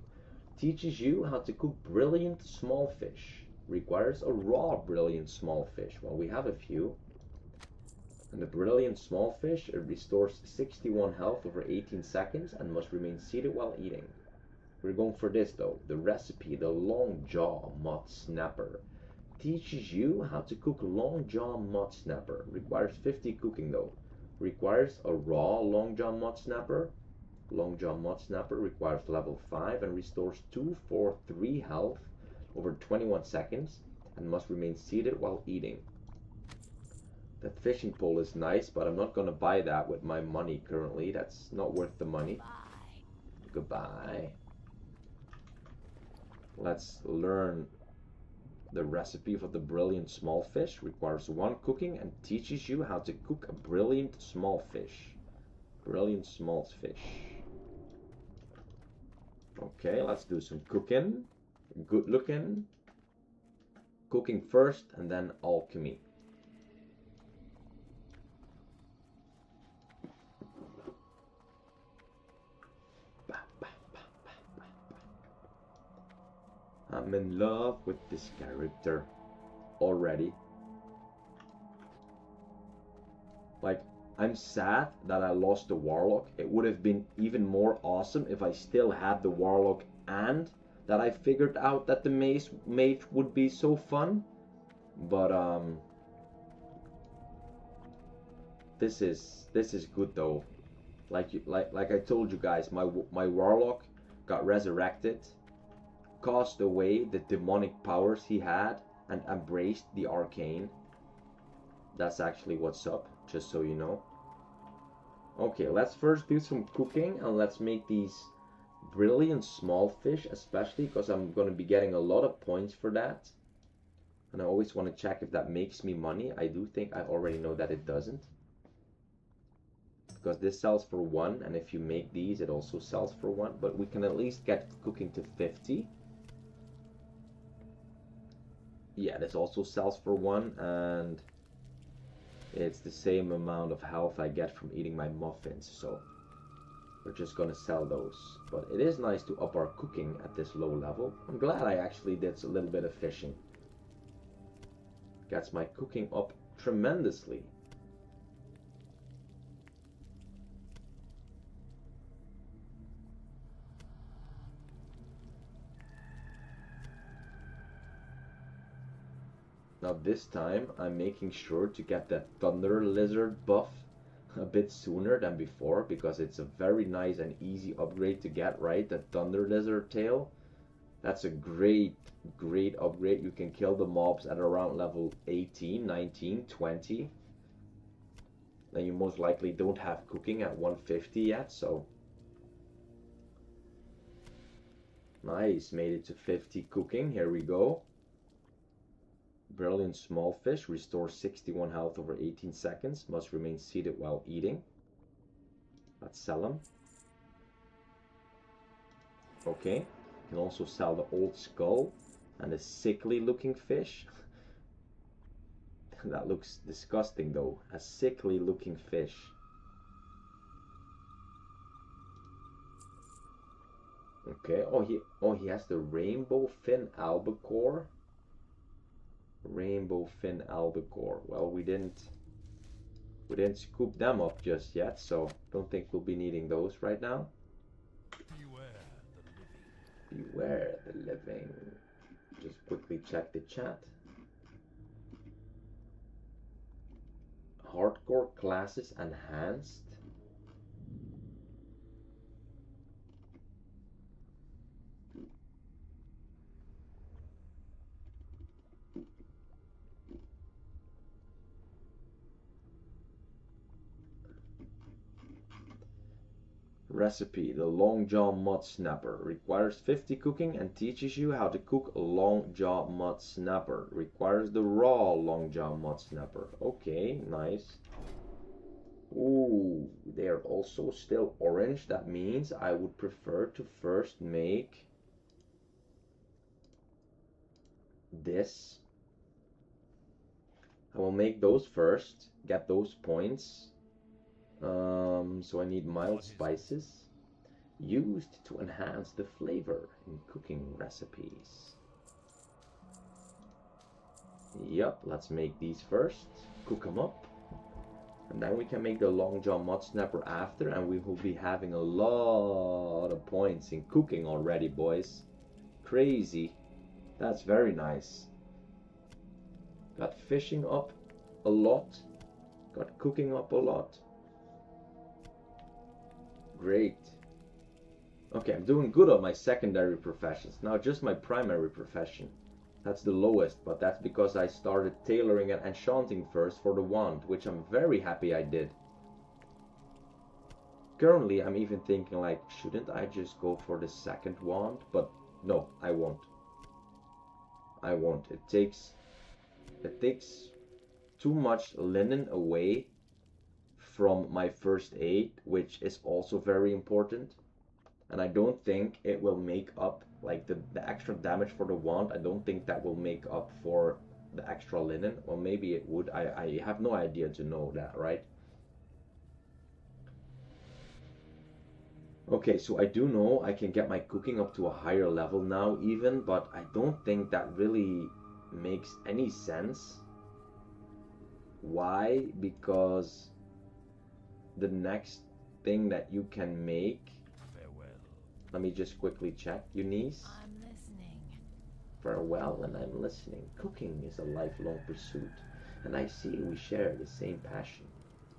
Teaches you how to cook brilliant small fish. Requires a raw brilliant small fish. Well, we have a few. And the brilliant small fish, it restores 61 health over 18 seconds and must remain seated while eating. We're going for this though. The recipe, the long jaw mud snapper. Teaches you how to cook long jaw mud snapper. Requires 50 cooking though. Requires a raw long jaw mud snapper. Long jaw mud snapper requires level 5 and restores 243 health over 21 seconds and must remain seated while eating. That fishing pole is nice, but I'm not gonna buy that with my money currently. That's not worth the money. Goodbye. Let's learn the recipe for the brilliant small fish. Requires 1 cooking and teaches you how to cook a brilliant small fish. Brilliant small fish. Okay, let's do some cooking. Good looking. Cooking first and then alchemy. I'm in love with this character already. Like, I'm sad that I lost the warlock. It would have been even more awesome if I still had the warlock and that I figured out that the mage would be so fun. But this is good though. Like I told you guys, my warlock got resurrected, cast away the demonic powers he had, and embraced the arcane. That's actually what's up, just so you know. Okay, let's first do some cooking and let's make these brilliant small fish, especially because I'm going to be getting a lot of points for that. And I always want to check if that makes me money. I do think I already know that it doesn't. Because this sells for 1, and if you make these, it also sells for 1. But we can at least get cooking to 50. Yeah, this also sells for 1, and it's the same amount of health I get from eating my muffins, so we're just gonna sell those. But it is nice to up our cooking at this low level. I'm glad I actually did a little bit of fishing. Gets my cooking up tremendously. Now this time I'm making sure to get that thunder lizard buff a bit sooner than before, because it's a very nice and easy upgrade to get, right? The thunder lizard tail. That's a great upgrade. You can kill the mobs at around level 18, 19, 20. Then you most likely don't have cooking at 150 yet, so nice, made it to 50 cooking. Here we go. Brilliant small fish. Restores 61 health over 18 seconds. Must remain seated while eating. Let's sell them. Okay. Can also sell the old skull and the sickly looking fish. That looks disgusting though. A sickly looking fish. Okay. Oh he has the rainbow fin albacore. Rainbow fin albacore. Well, we didn't scoop them up just yet, so don't think we'll be needing those right now. Beware the living. Just quickly check the chat. Hardcore classes enhanced. Recipe: the long jaw mud snapper. Requires 50 cooking and teaches you how to cook a long jaw mud snapper. Requires the raw long jaw mud snapper. Okay, nice. Ooh, they're also still orange. That means I would prefer to first make this. I will make those first, get those points. So I need mild spices used to enhance the flavor in cooking recipes. Yep, let's make these first, cook them up, and then we can make the long jaw mud snapper after, and we will be having a lot of points in cooking already, boys. Crazy. That's very nice. Got fishing up a lot, got cooking up a lot. Great. Okay, I'm doing good on my secondary professions. Now just my primary profession. That's the lowest, but that's because I started tailoring and enchanting first for the wand, which I'm very happy I did. Currently, I'm even thinking like, shouldn't I just go for the second wand? But no, I won't. I won't. It takes too much linen away from my first aid, which is also very important, and I don't think it will make up, like the extra damage for the wand, I don't think that will make up for the extra linen. Well, maybe it would. I have no idea to know that, right? Okay, so I do know I can get my cooking up to a higher level now even, but I don't think that really makes any sense. Why? Because the next thing that you can make. Farewell. Let me just quickly check, Eunice. I'm listening. Farewell, and I'm listening. Cooking is a lifelong pursuit, and I see we share the same passion.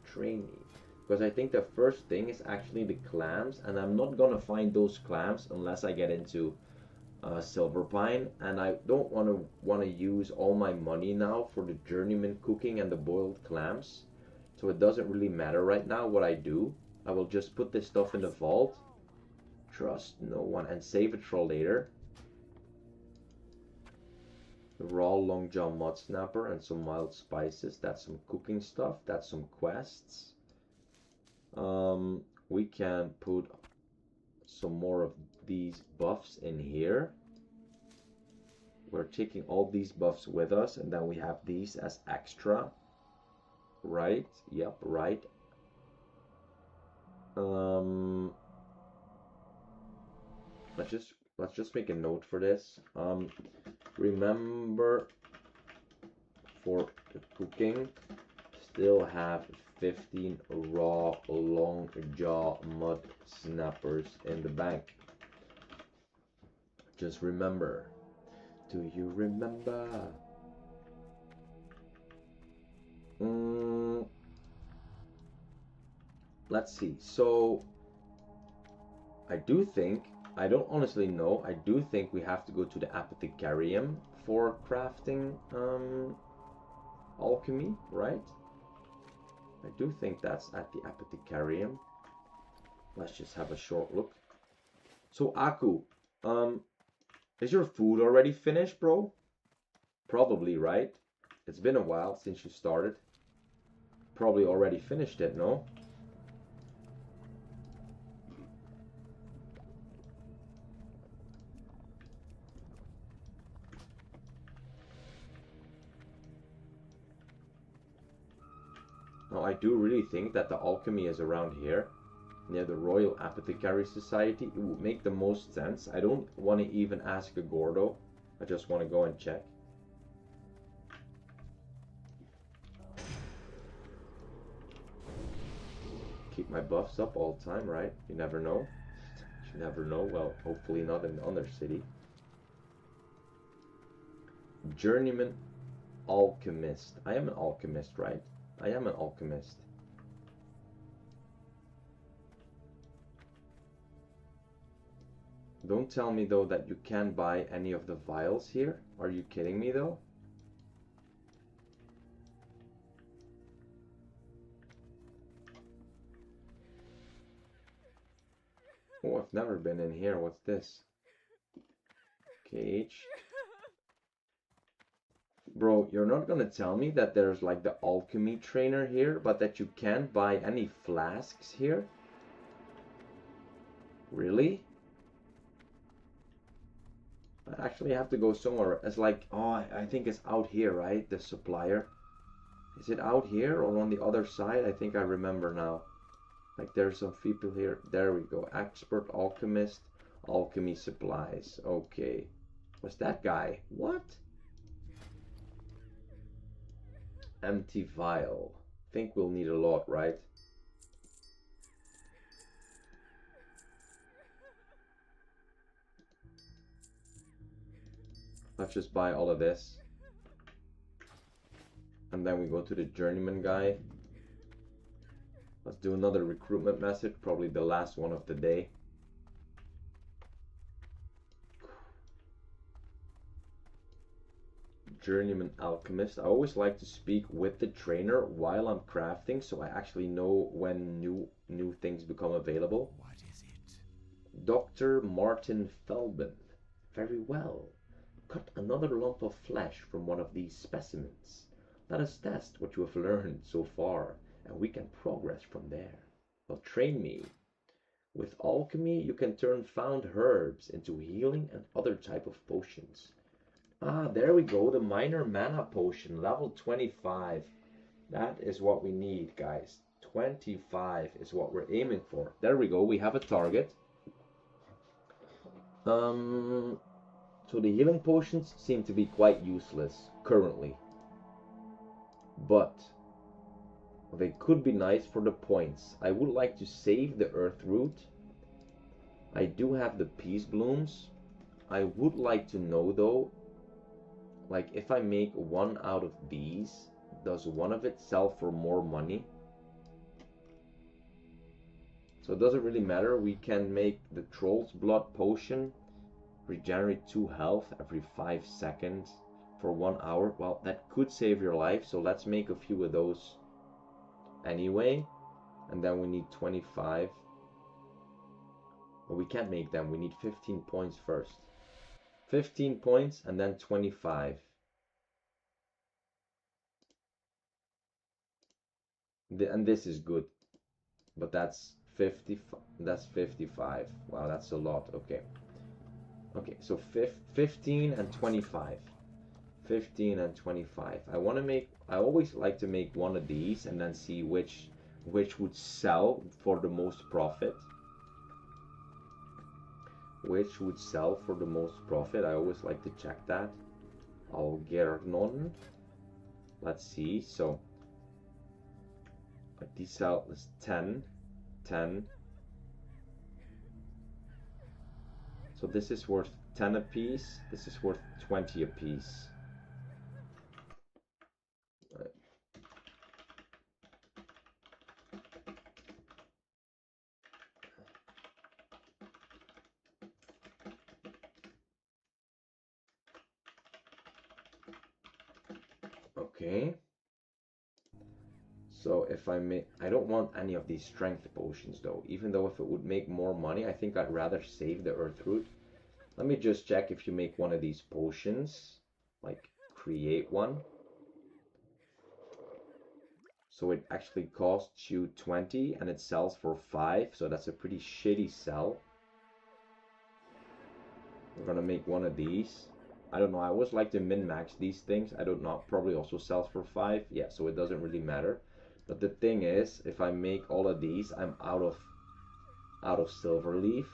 Train me. Because I think the first thing is actually the clams, and I'm not gonna find those clams unless I get into Silverpine, and I don't want to use all my money now for the journeyman cooking and the boiled clams. So it doesn't really matter right now what I do. I will just put this stuff in the vault. Trust no one and save it for later. The raw long jaw mud snapper and some mild spices. That's some cooking stuff. That's some quests. We can put some more of these buffs in here. We're taking all these buffs with us, and then we have these as extra. Right, yep, right. Let's just make a note for this. Remember, for the cooking, still have 15 raw long jaw mud snappers in the bank. Just remember. Do you remember? Let's see. So I do think, I don't honestly know, I do think we have to go to the apothecarium for crafting alchemy, right? I do think that's at the apothecarium. Let's just have a short look. So Aku, is your food already finished, bro? Probably, right? It's been a while since you started. Probably already finished it, no? Now, I do really think that the alchemy is around here, near the Royal Apothecary Society. It would make the most sense. I don't want to even ask a Gordo. I just want to go and check. Keep my buffs up all the time, right? You never know. You never know. Well, hopefully not in the Undercity. Journeyman Alchemist. I am an alchemist, right? I am an alchemist. Don't tell me though that you can't buy any of the vials here. Are you kidding me though? Oh, I've never been in here. What's this? Cage. Bro, you're not gonna tell me that there's like the alchemy trainer here, but that you can't buy any flasks here? Really? I actually have to go somewhere. It's like, oh, I think it's out here, right? The supplier. Is it out here or on the other side? I think I remember now. Like there's some people here. There we go. Expert alchemist, alchemy supplies. Okay. What's that guy? What? Empty vial. Think we'll need a lot, right? Let's just buy all of this. And then we go to the journeyman guy. Let's do another recruitment message, probably the last one of the day. Journeyman alchemist. I always like to speak with the trainer while I'm crafting, so I actually know when new things become available. What is it? Dr. Martin Felben. Very well. Cut another lump of flesh from one of these specimens. Let us test what you have learned so far, and we can progress from there. Well, train me. With alchemy, you can turn found herbs into healing and other type of potions. Ah, there we go, the minor mana potion, level 25. That is what we need, guys. 25 is what we're aiming for. There we go, we have a target. So the healing potions seem to be quite useless currently. But they could be nice for the points. I would like to save the earth root. I do have the peace blooms. I would like to know though, like if I make one out of these, does one of it sell for more money? So it doesn't really matter. We can make the Troll's Blood potion, regenerate 2 health every 5 seconds for 1 hour. Well, that could save your life, so let's make a few of those anyway. And then we need 25. But we can't make them. We need 15 points first. 15 points and then 25. And this is good. But that's 50. That's 55. Wow, that's a lot. Okay. Okay, so 15 and 25. 15 and 25. I want to make, I always like to make one of these and then see which would sell for the most profit. Which would sell for the most profit. I always like to check that. Algernon. Let's see. So these sell is 10. 10. So this is worth 10 a piece. This is worth 20 a piece. Right. Okay. So if I make, I don't want any of these strength potions though. Even though if it would make more money, I think I'd rather save the earth root. Let me just check if you make one of these potions, like create one. So it actually costs you 20 and it sells for 5. So that's a pretty shitty sell. We're gonna make one of these. I don't know, I always like to min-max these things. I don't know, probably also sells for 5. Yeah, so it doesn't really matter. But the thing is, if I make all of these, I'm out of silver leaf.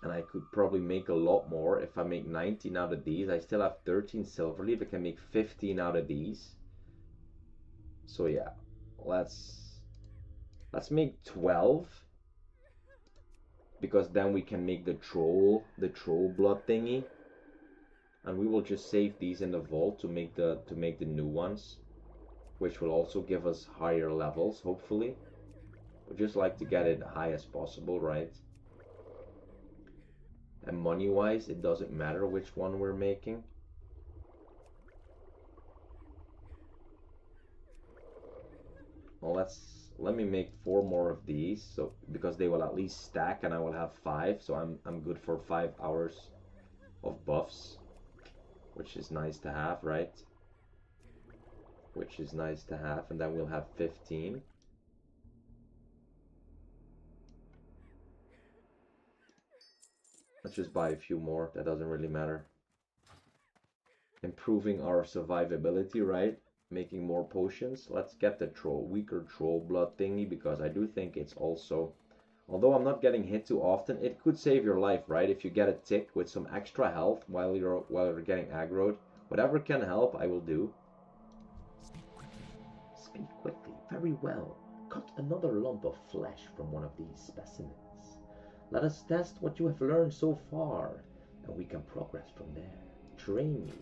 And I could probably make a lot more. If I make 19 out of these, I still have 13 silver leaf. I can make 15 out of these. So yeah, let's make 12. Because then we can make the troll blood thingy. And we will just save these in the vault to make the new ones, which will also give us higher levels, hopefully. We just like to get it high as possible, right? And money-wise, it doesn't matter which one we're making. Well, let me make 4 more of these, so because they will at least stack, and I will have 5, so I'm good for 5 hours of buffs, which is nice to have, right? Which is nice to have, and then we'll have 15. Let's just buy a few more, that doesn't really matter. Improving our survivability, right? Making more potions. Let's get the weaker troll blood thingy, because I do think it's also, although I'm not getting hit too often, it could save your life, right? If you get a tick with some extra health while you're getting aggroed. Whatever can help, I will do. Speak quickly. Very well. Cut another lump of flesh from one of these specimens. Let us test what you have learned so far, and we can progress from there. Train me.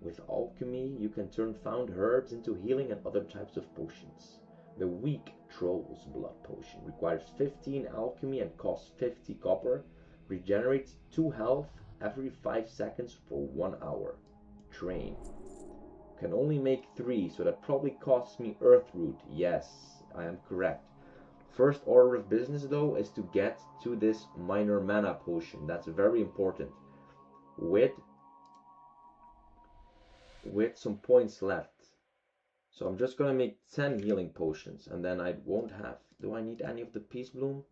With alchemy, you can turn found herbs into healing and other types of potions. The weak Troll's Blood Potion requires 15 alchemy and costs 50 copper. Regenerates 2 health every 5 seconds for 1 hour. Train. Can only make 3, so that probably costs me Earthroot. Yes, I am correct. First order of business, though, is to get to this minor mana potion. That's very important. With some points left. So I'm just gonna make 10 healing potions, and then I won't have... Do I need any of the Peace Bloom?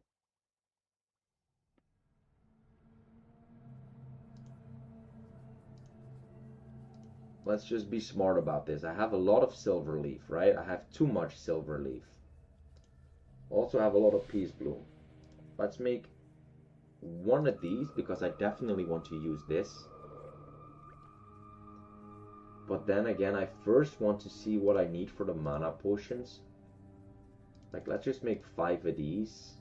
Let's just be smart about this. I have a lot of silver leaf, right? I have too much silver leaf. Also have a lot of Peace Bloom. Let's make one of these, because I definitely want to use this. But then again, I first want to see what I need for the mana potions. Like, let's just make 5 of these.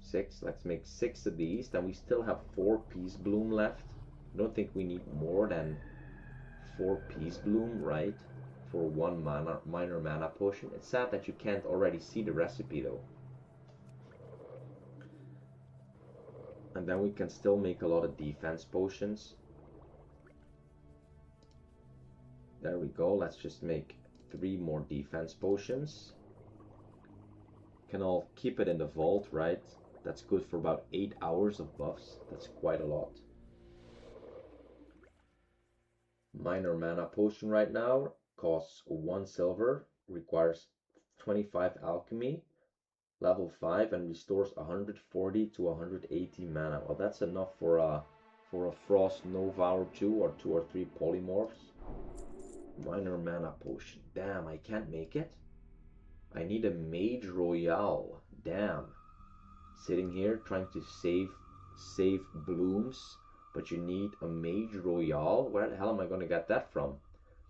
6. Let's make 6 of these. Then we still have 4 Peace Bloom left. I don't think we need more than 4 Peace Bloom, right? For 1 minor mana potion. It's sad that you can't already see the recipe, though. And then we can still make a lot of defense potions. There we go. Let's just make 3 more defense potions. Can all keep it in the vault, right? That's good for about 8 hours of buffs. That's quite a lot. Minor mana potion right now costs 1 silver, requires 25 alchemy, level 5, and restores 140 to 180 mana. Well, that's enough for a Frost Nova or 2 or 2 or 3 polymorphs. Minor mana potion. Damn, I can't make it. I need a Mage Royale. Damn. Sitting here trying to save blooms, but you need a Mage Royale. Where the hell am I gonna get that from?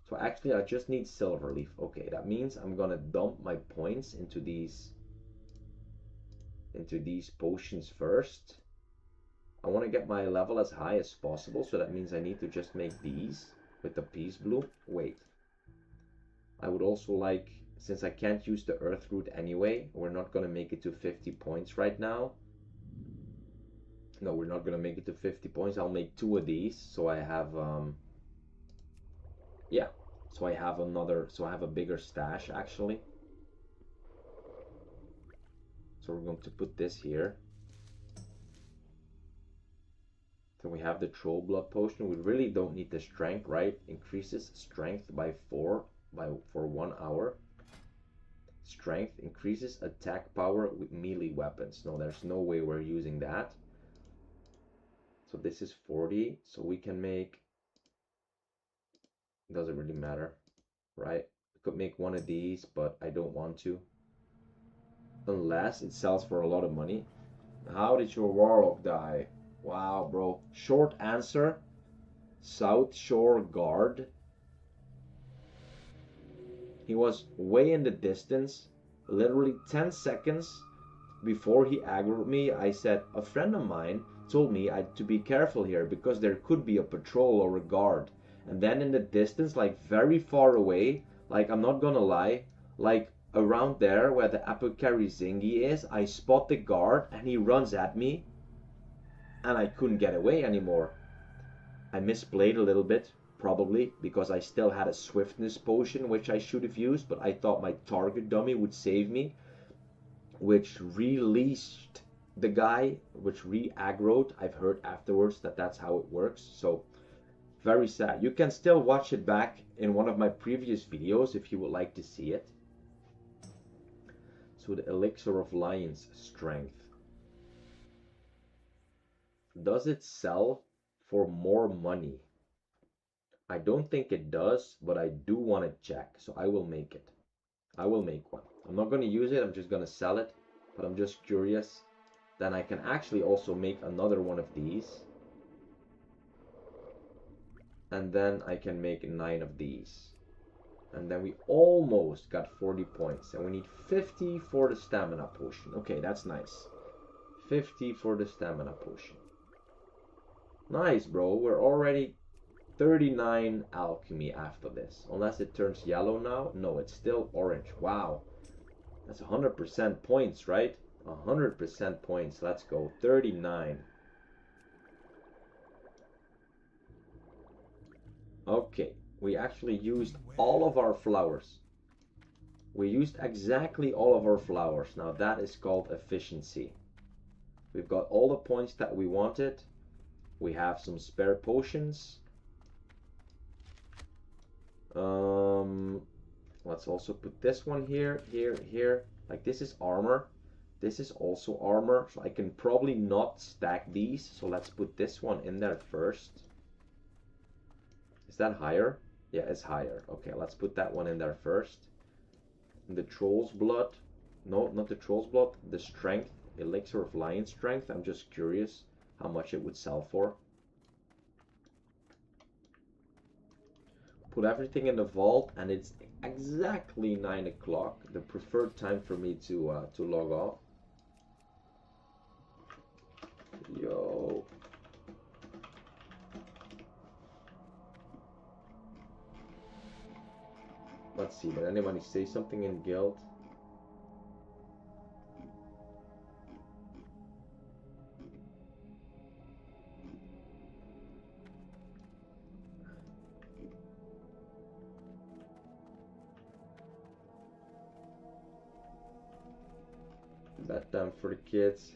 So actually, I just need silver leaf. Okay, that means I'm gonna dump my points into these potions first. I want to get my level as high as possible, so that means I need to just make these with the Peace Bloom. Wait. I would also like, since I can't use the Earthroot anyway, we're not going to make it to 50 points right now. No, we're not going to make it to 50 points. I'll make 2 of these, so I have, yeah. So I have a bigger stash, actually. So we're going to put this here. So we have the Troll Blood Potion. We really don't need the strength, right? Increases strength by 4 by power. Strength increases attack power with melee weapons. No, there's no way we're using that. So this is 40. So we can make, doesn't really matter, right? We could make one of these, but I don't want to. Unless it sells for a lot of money. How did your warlock die? Wow, bro. Short answer. South Shore Guard. He was way in the distance. Literally 10 seconds before he aggroed me, I said, a friend of mine told me to be careful here because there could be a patrol or a guard. And then in the distance, like very far away, like I'm not gonna lie, like around there where the Apothecary Zingy is, I spot the guard and he runs at me and I couldn't get away anymore. I misplayed a little bit, probably because I still had a swiftness potion which I should have used, but I thought my target dummy would save me, which released the guy, which re-aggroed. I've heard afterwards that that's how it works, so very sad. You can still watch it back in one of my previous videos if you would like to see it. So the Elixir of Lion's Strength. Does it sell for more money? I don't think it does, but I do want to check, so I will make it. I will make one. I'm not going to use it, I'm just going to sell it, but I'm just curious. Then I can actually also make another one of these. And then I can make 9 of these. And then we almost got 40 points. And we need 50 for the stamina potion. Okay, that's nice. 50 for the stamina potion. Nice, bro. We're already 39 alchemy after this. Unless it turns yellow now. No, it's still orange. Wow. That's 100% points, right? 100% points. Let's go. 39. Okay. We actually used all of our flowers. We used exactly all of our flowers. Now that is called efficiency. We've got all the points that we wanted. We have some spare potions. Let's also put this one here, here. Like this is armor. This is also armor. So I can probably not stack these. So let's put this one in there first. Is that higher? Yeah, it's higher. Okay, let's put that one in there first. The Troll's Blood. No, not the Troll's Blood. The Strength. Elixir of Lion Strength. I'm just curious how much it would sell for. Put everything in the vault, and it's exactly 9 o'clock. The preferred time for me to log off. Yo. Let's see, did anybody say something in guild? Bedtime for the kids.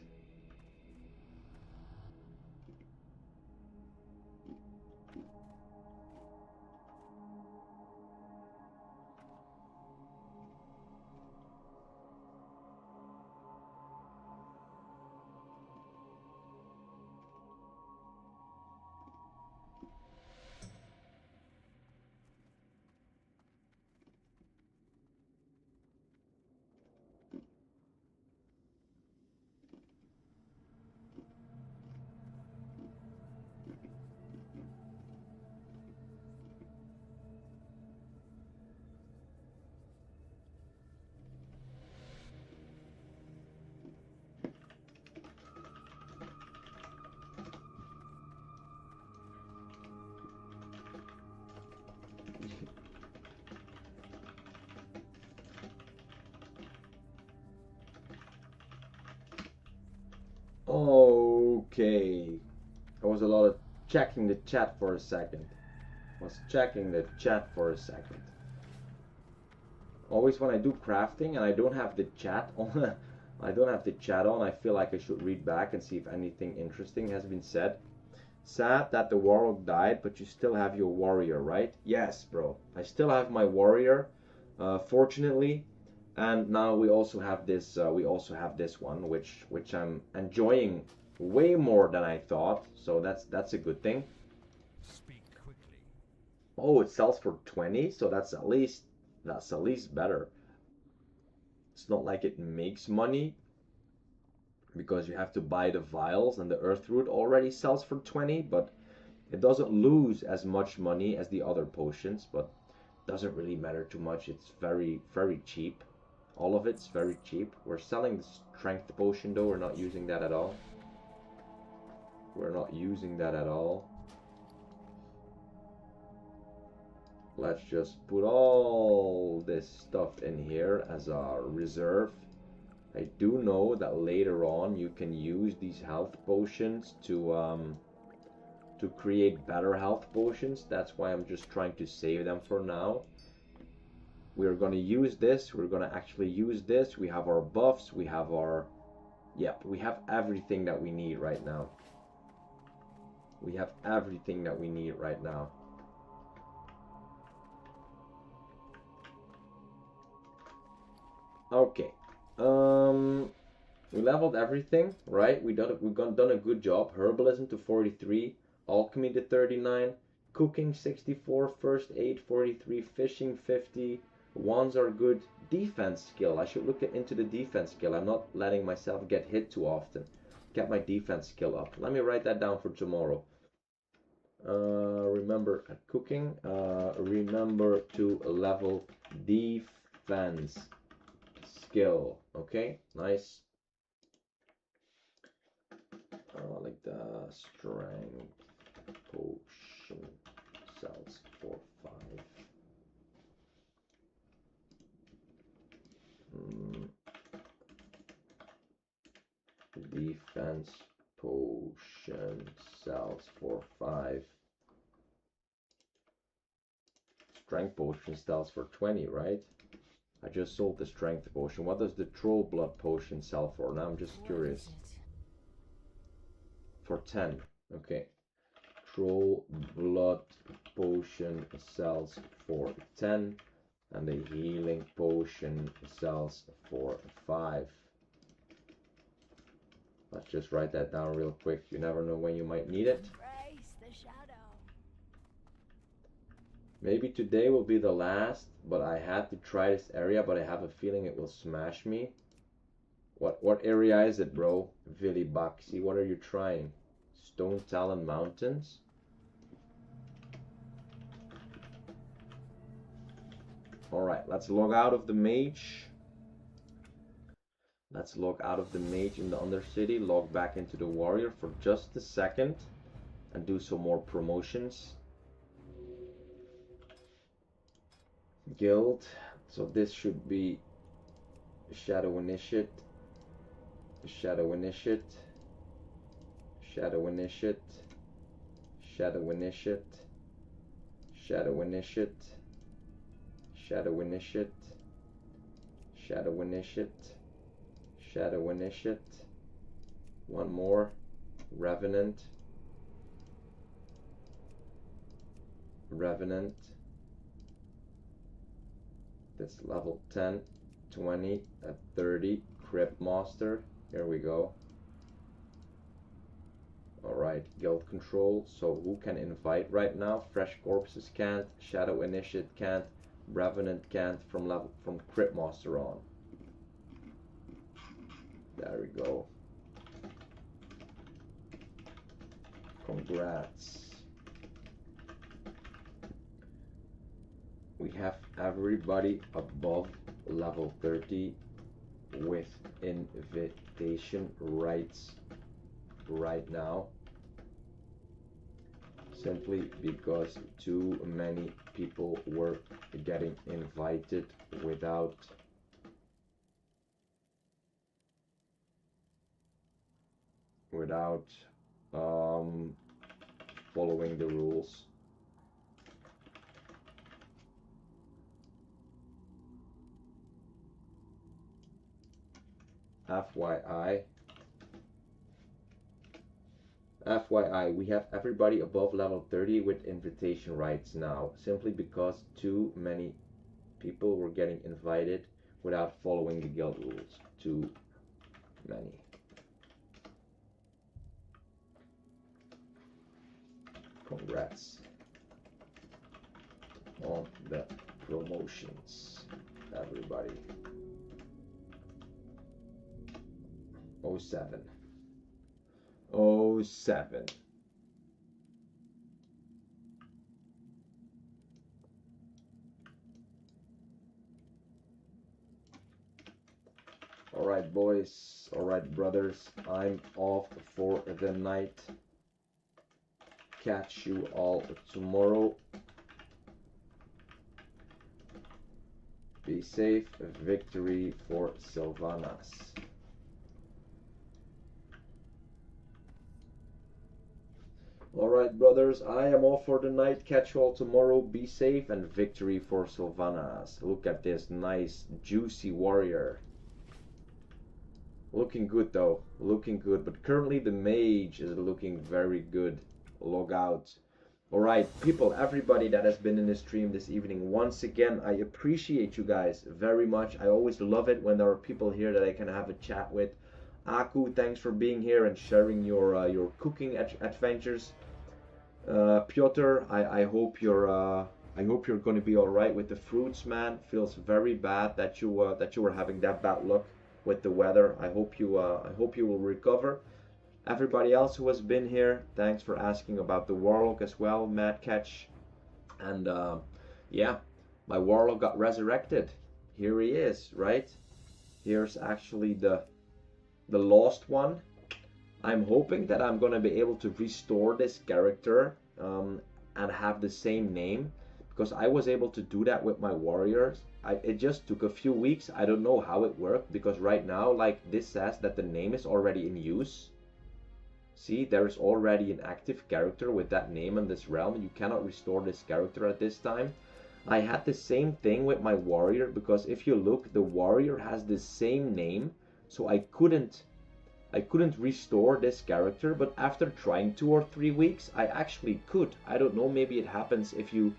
Okay. There was a lot of checking the chat for a second. Always when I do crafting and I don't have the chat on, I feel like I should read back and see if anything interesting has been said. Sad that the warlock died, but you still have your warrior, right? Yes, bro. I still have my warrior. fortunately. And now we also have this. One, which I'm enjoying way more than I thought. So that's a good thing. Speak quickly. Oh, it sells for 20, so that's at least better. It's not like it makes money because you have to buy the vials, and the earth root already sells for 20, but it doesn't lose as much money as the other potions, but doesn't really matter too much. It's very, very cheap. All of it's very cheap. We're selling the strength potion though. We're not using that at all. Let's just put all this stuff in here as a reserve. I do know that later on you can use these health potions to create better health potions. That's why I'm just trying to save them for now. We're gonna use this. We're gonna actually use this. We have our buffs. We have our... Yep, we have everything that we need right now. Okay. We leveled everything, right? We've done a good job. Herbalism to 43, alchemy to 39, cooking 64, first aid 43, fishing 50. Wands are good. Defense skill. I should look into the defense skill. I'm not letting myself get hit too often. Get my defense skill up. Let me write that down for tomorrow. Remember cooking. Remember to level defense skill. Okay, nice. Like the strength potion sells for 5. Defense potion sells for 5. Strength potion sells for 20, right? I just sold the strength potion. What does the troll blood potion sell for? Now I'm just curious. For 10. Okay. Troll blood potion sells for 10. And the healing potion sells for 5. Let's just write that down real quick. You never know when you might need it. Embrace the shadow. Maybe today will be the last, but I had to try this area, but I have a feeling it will smash me. What area is it, bro? Villibak. See, what are you trying? Stone Talon Mountains? Alright, let's log out of the mage. Let's log out of the mage in the Undercity, log back into the warrior for just a second, and do some more promotions. Guild. So this should be Shadow Initiate, Shadow Initiate, Shadow Initiate, Shadow Initiate, Shadow Initiate, Shadow Initiate, Shadow Initiate, Shadow Initiate. One more. Revenant. Revenant. That's level 10, 20, at 30. Crypt Master. Here we go. Alright, guild control. So who can invite right now? Fresh Corpses can't. Shadow Initiate can't. Revenant can't from Crypt Master on. There we go. Congrats. We have everybody above level 30 with invitation rights right now. Simply because too many people were getting invited without following the rules. FYI, we have everybody above level 30 with invitation rights now, simply because too many People were getting invited without following the guild rules. Too many. Congrats on the promotions, everybody. 07. 07. Alright boys, alright brothers, I'm off for the night. Catch you all tomorrow. Be safe. Victory for Sylvanas. Alright brothers, I am off for the night. Catch you all tomorrow. Be safe and victory for Sylvanas. Look at this nice juicy warrior. Looking good though, looking good. But currently the mage is looking very good. Log out. Alright people, everybody that has been in the stream this evening, once again I appreciate you guys very much. I always love it when there are people here that I can have a chat with. Aku, thanks for being here and sharing your cooking adventures. Piotr, I hope you're going to be all right with the fruits, man. Feels very bad that you were having that bad luck with the weather. I hope you will recover. Everybody else who has been here, thanks for asking about the warlock as well, Mad Catch. And yeah, my warlock got resurrected. Here he is, right? Here's actually the lost one. I'm hoping that I'm gonna be able to restore this character and have the same name, because I was able to do that with my warriors. It just took a few weeks. I don't know how it worked, because right now, like this says that the name is already in use. See, there is already an active character with that name in this realm. You cannot restore this character at this time. I had the same thing with my warrior, because if you look, the warrior has the same name, so I couldn't restore this character. But after trying 2 or 3 weeks, I actually could. I don't know, maybe it happens if you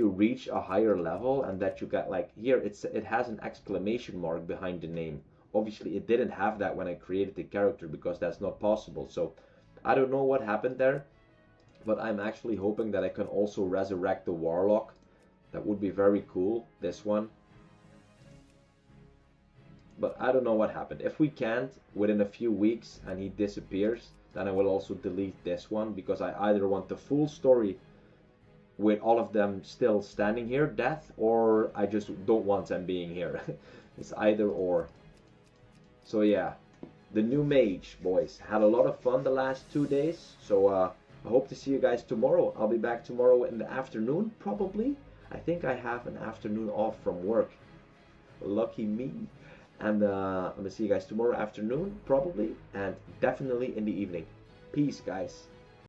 reach a higher level and that you got, like here it has an exclamation mark behind the name. Obviously it didn't have that when I created the character, because that's not possible. So I don't know what happened there, but I'm actually hoping that I can also resurrect the warlock. That would be very cool, this one. But I don't know what happened. If we can't within a few weeks and he disappears, then I will also delete this one, because I either want the full story with all of them still standing here, death, or I just don't want them being here. It's either or. So yeah, the new mage, boys. Had a lot of fun the last 2 days, so I hope to see you guys tomorrow. I'll be back tomorrow in the afternoon, probably. I think I have an afternoon off from work. Lucky me. And I'm gonna see you guys tomorrow afternoon, probably, and definitely in the evening. Peace, guys.